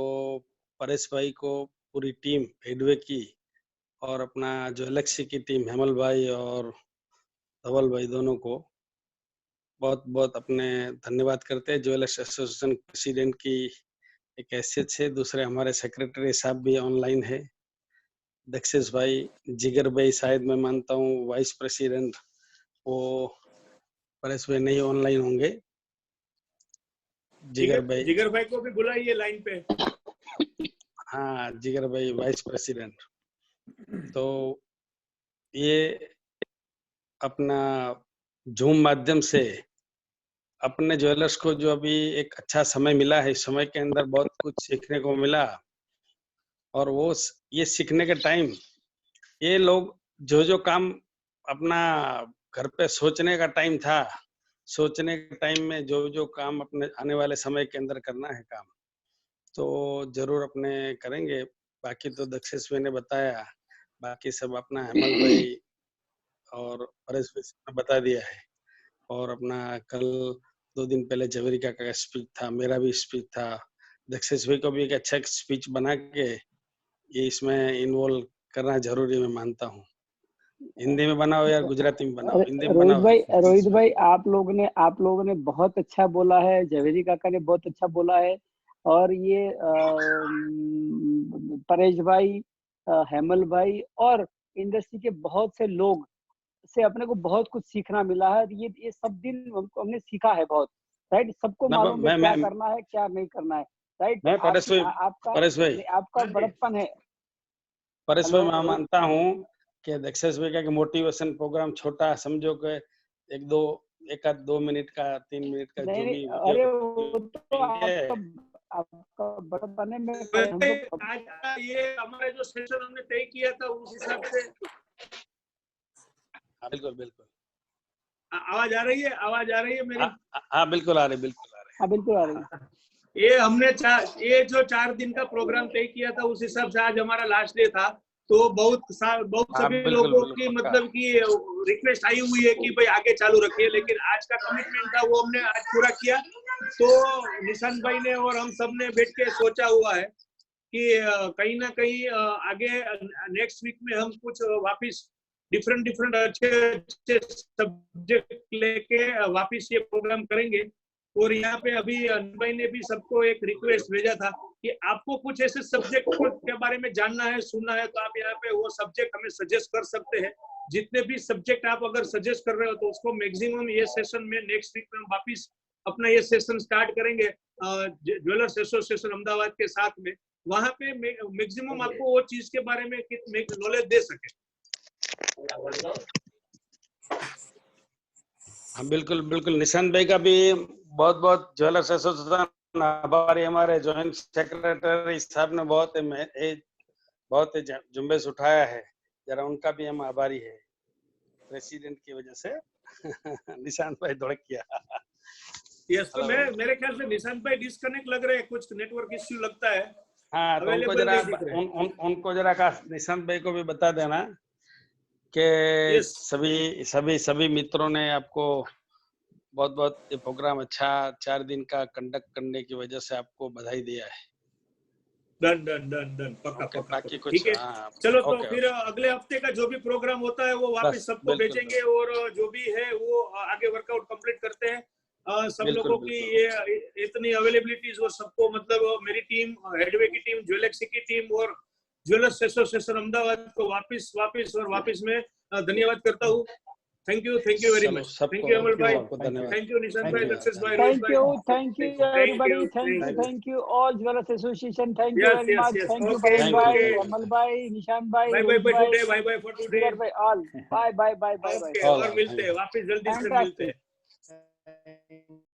परेश भाई को पूरी टीम एडवे की और अपना ज्वेलेक्सी की टीम हेमल भाई और धवल भाई दोनों को बहुत बहुत अपने धन्यवाद करते हैं। ज्वेलर्स एसोसिएशन प्रेसिडेंट की एक हैसियत से दूसरे हमारे सेक्रेटरी साहब भी ऑनलाइन है, दक्षेश भाई, जिगर भाई शायद मैं मानता हूँ वाइस प्रेसिडेंट, वो परेश भाई नहीं ऑनलाइन होंगे। जिगर भाई को भी बुलाइए लाइन पे। हाँ जिगर भाई वाइस प्रेसिडेंट। तो ये अपना जूम माध्यम से अपने ज्वेलर्स को जो अभी एक अच्छा समय मिला है, इस समय के अंदर बहुत कुछ सीखने को मिला और वो ये सीखने के टाइम ये लोग जो काम अपना घर पे सोचने का टाइम था, सोचने के टाइम में जो काम अपने आने वाले समय के अंदर करना है काम, तो जरूर अपने करेंगे। बाकी तो दक्षेश भाई ने बताया, बाकी सब अपना हेमल भाई और परेश भाई ने बता दिया है। और अपना कल 2 दिन पहले जवेरिका का स्पीच था, मेरा भी स्पीच था, दक्षेश भाई को भी एक अच्छा स्पीच बना के ये इसमें इन्वॉल्व करना जरूरी मैं मानता हूँ। हिंदी में बनाओ या गुजराती में बनाओ, हिंदी में बनाओ। रोहित भाई आप लोगों ने बहुत अच्छा बोला है, जवेरी काका ने बहुत अच्छा बोला है और ये परेश भाई, हेमल भाई और इंडस्ट्री के बहुत से लोग से अपने को बहुत कुछ सीखना मिला है। ये सब दिन हमने सीखा है बहुत, राइट। सबको मालूम है क्या करना है क्या नहीं करना है, राइट। आपका बड़प्पन है। परेश भाई मैं मानता हूँ कि दक्षेश भाई का मोटिवेशन प्रोग्राम छोटा समझो के 1-2 मिनट का 3 मिनट का जो भी, अरे वो तो आपका बड़प्पन है। आज ये हमारा जो सेशन हमने तय किया था उस हिसाब से। बिल्कुल आवाज आ रही है मेरी? हाँ बिल्कुल आ रही है। ये हमने ये जो 4 दिन का प्रोग्राम तय किया था उस हिसाब से आज हमारा लास्ट डे था। तो बहुत सभी लोगों की मतलब की रिक्वेस्ट आई हुई है कि भाई आगे चालू रखिए, लेकिन आज का कमिटमेंट था वो हमने आज पूरा किया। तो निशांत भाई ने और हम सब ने बैठ के सोचा हुआ है कि कहीं ना कहीं आगे नेक्स्ट वीक में हम कुछ वापिस डिफरेंट अच्छे सब्जेक्ट लेके वापिस ये प्रोग्राम करेंगे। और यहाँ पे अभी भाई ने भी सबको एक रिक्वेस्ट भेजा था कि आपको कुछ ऐसे सब्जेक्ट के बारे में जानना है, सुनना है, तो आप यहाँ पे वो सब्जेक्ट हमें सजेस्ट कर सकते हैं। जितने भी सब्जेक्ट आप अगर सजेस्ट कर रहे हो तो उसको मैक्सिमम ये सेशन में नेक्स्ट वीक में हम वापिस अपना ये सेशन स्टार्ट करेंगे ज्वेलर्स एसोसिएशन अहमदाबाद के साथ में। वहां पे मैक्सिमम आपको वो चीज के बारे में नॉलेज दे सके। हाँ बिल्कुल निशांत भाई का भी बहुत ज्वेलर्स एसोसिएशन आभारी, हमारे जॉइंट सेक्रेटरी साहब ने बहुत जुम्बेश उठाया है, जरा उनका भी हम आभारी है। प्रेसिडेंट की वजह से निशांत भाई धड़क किया। यस, तो मैं मेरे ख्याल से निशांत भाई डिस्कनेक्ट लग रहे हैं, कुछ नेटवर्क इश्यू लगता है। हाँ, तो उनको Available जरा नहीं दिख रहे। उनको जरा का निशांत भाई को भी बता देना कि Yes. सभी मित्रों ने आपको बहुत बहुत ये प्रोग्राम अच्छा 4 दिन का कंडक्ट करने की वजह से आपको बधाई दिया है। डन डन डन डन, पक्का ओके, पक्का बाकी पक्का। कुछ ठीक है, हाँ, चलो तो ओके, फिर अगले हफ्ते का जो भी प्रोग्राम होता है वो वापस बस, सबको बिल्कुल, भेजेंगे और जो भी है वो आगे वर्कआउट कंप्लीट करते हैं। सब बिल्कुल, लोगों की बिल्कुल। ये इतनी अवेलेबिलिटीज और सबको मतलब मेरी टीम, हेडवे की टीम, ज्वेलेक्सी की टीम और ज्वेलर्स एसोसिएशन अहमदाबाद को वापस में धन्यवाद करता हूँ। थैंक यू वेरी चलो, मच। सबको थैंक यू अमल भाई, सबको धन्यवाद। थैंक यू निशांत भाई, धन्यवाद, सक्सेस भाई, धन्यवाद। रोहित भाई। Thank you everybody. Thank you all Jewelers Association. Thank you Yes, very yes, much. yes. Thank you Okay, Paresh Thank you, bhai, thank you. Amal bhai, Nishan bhai, bye Rohit bye bhai, today, bye bye for today. Jigar bhai, all. Bye. Okay, All और right, मिलते thank हैं you. वापस, जल्दी से मिलते Fantastic. हैं।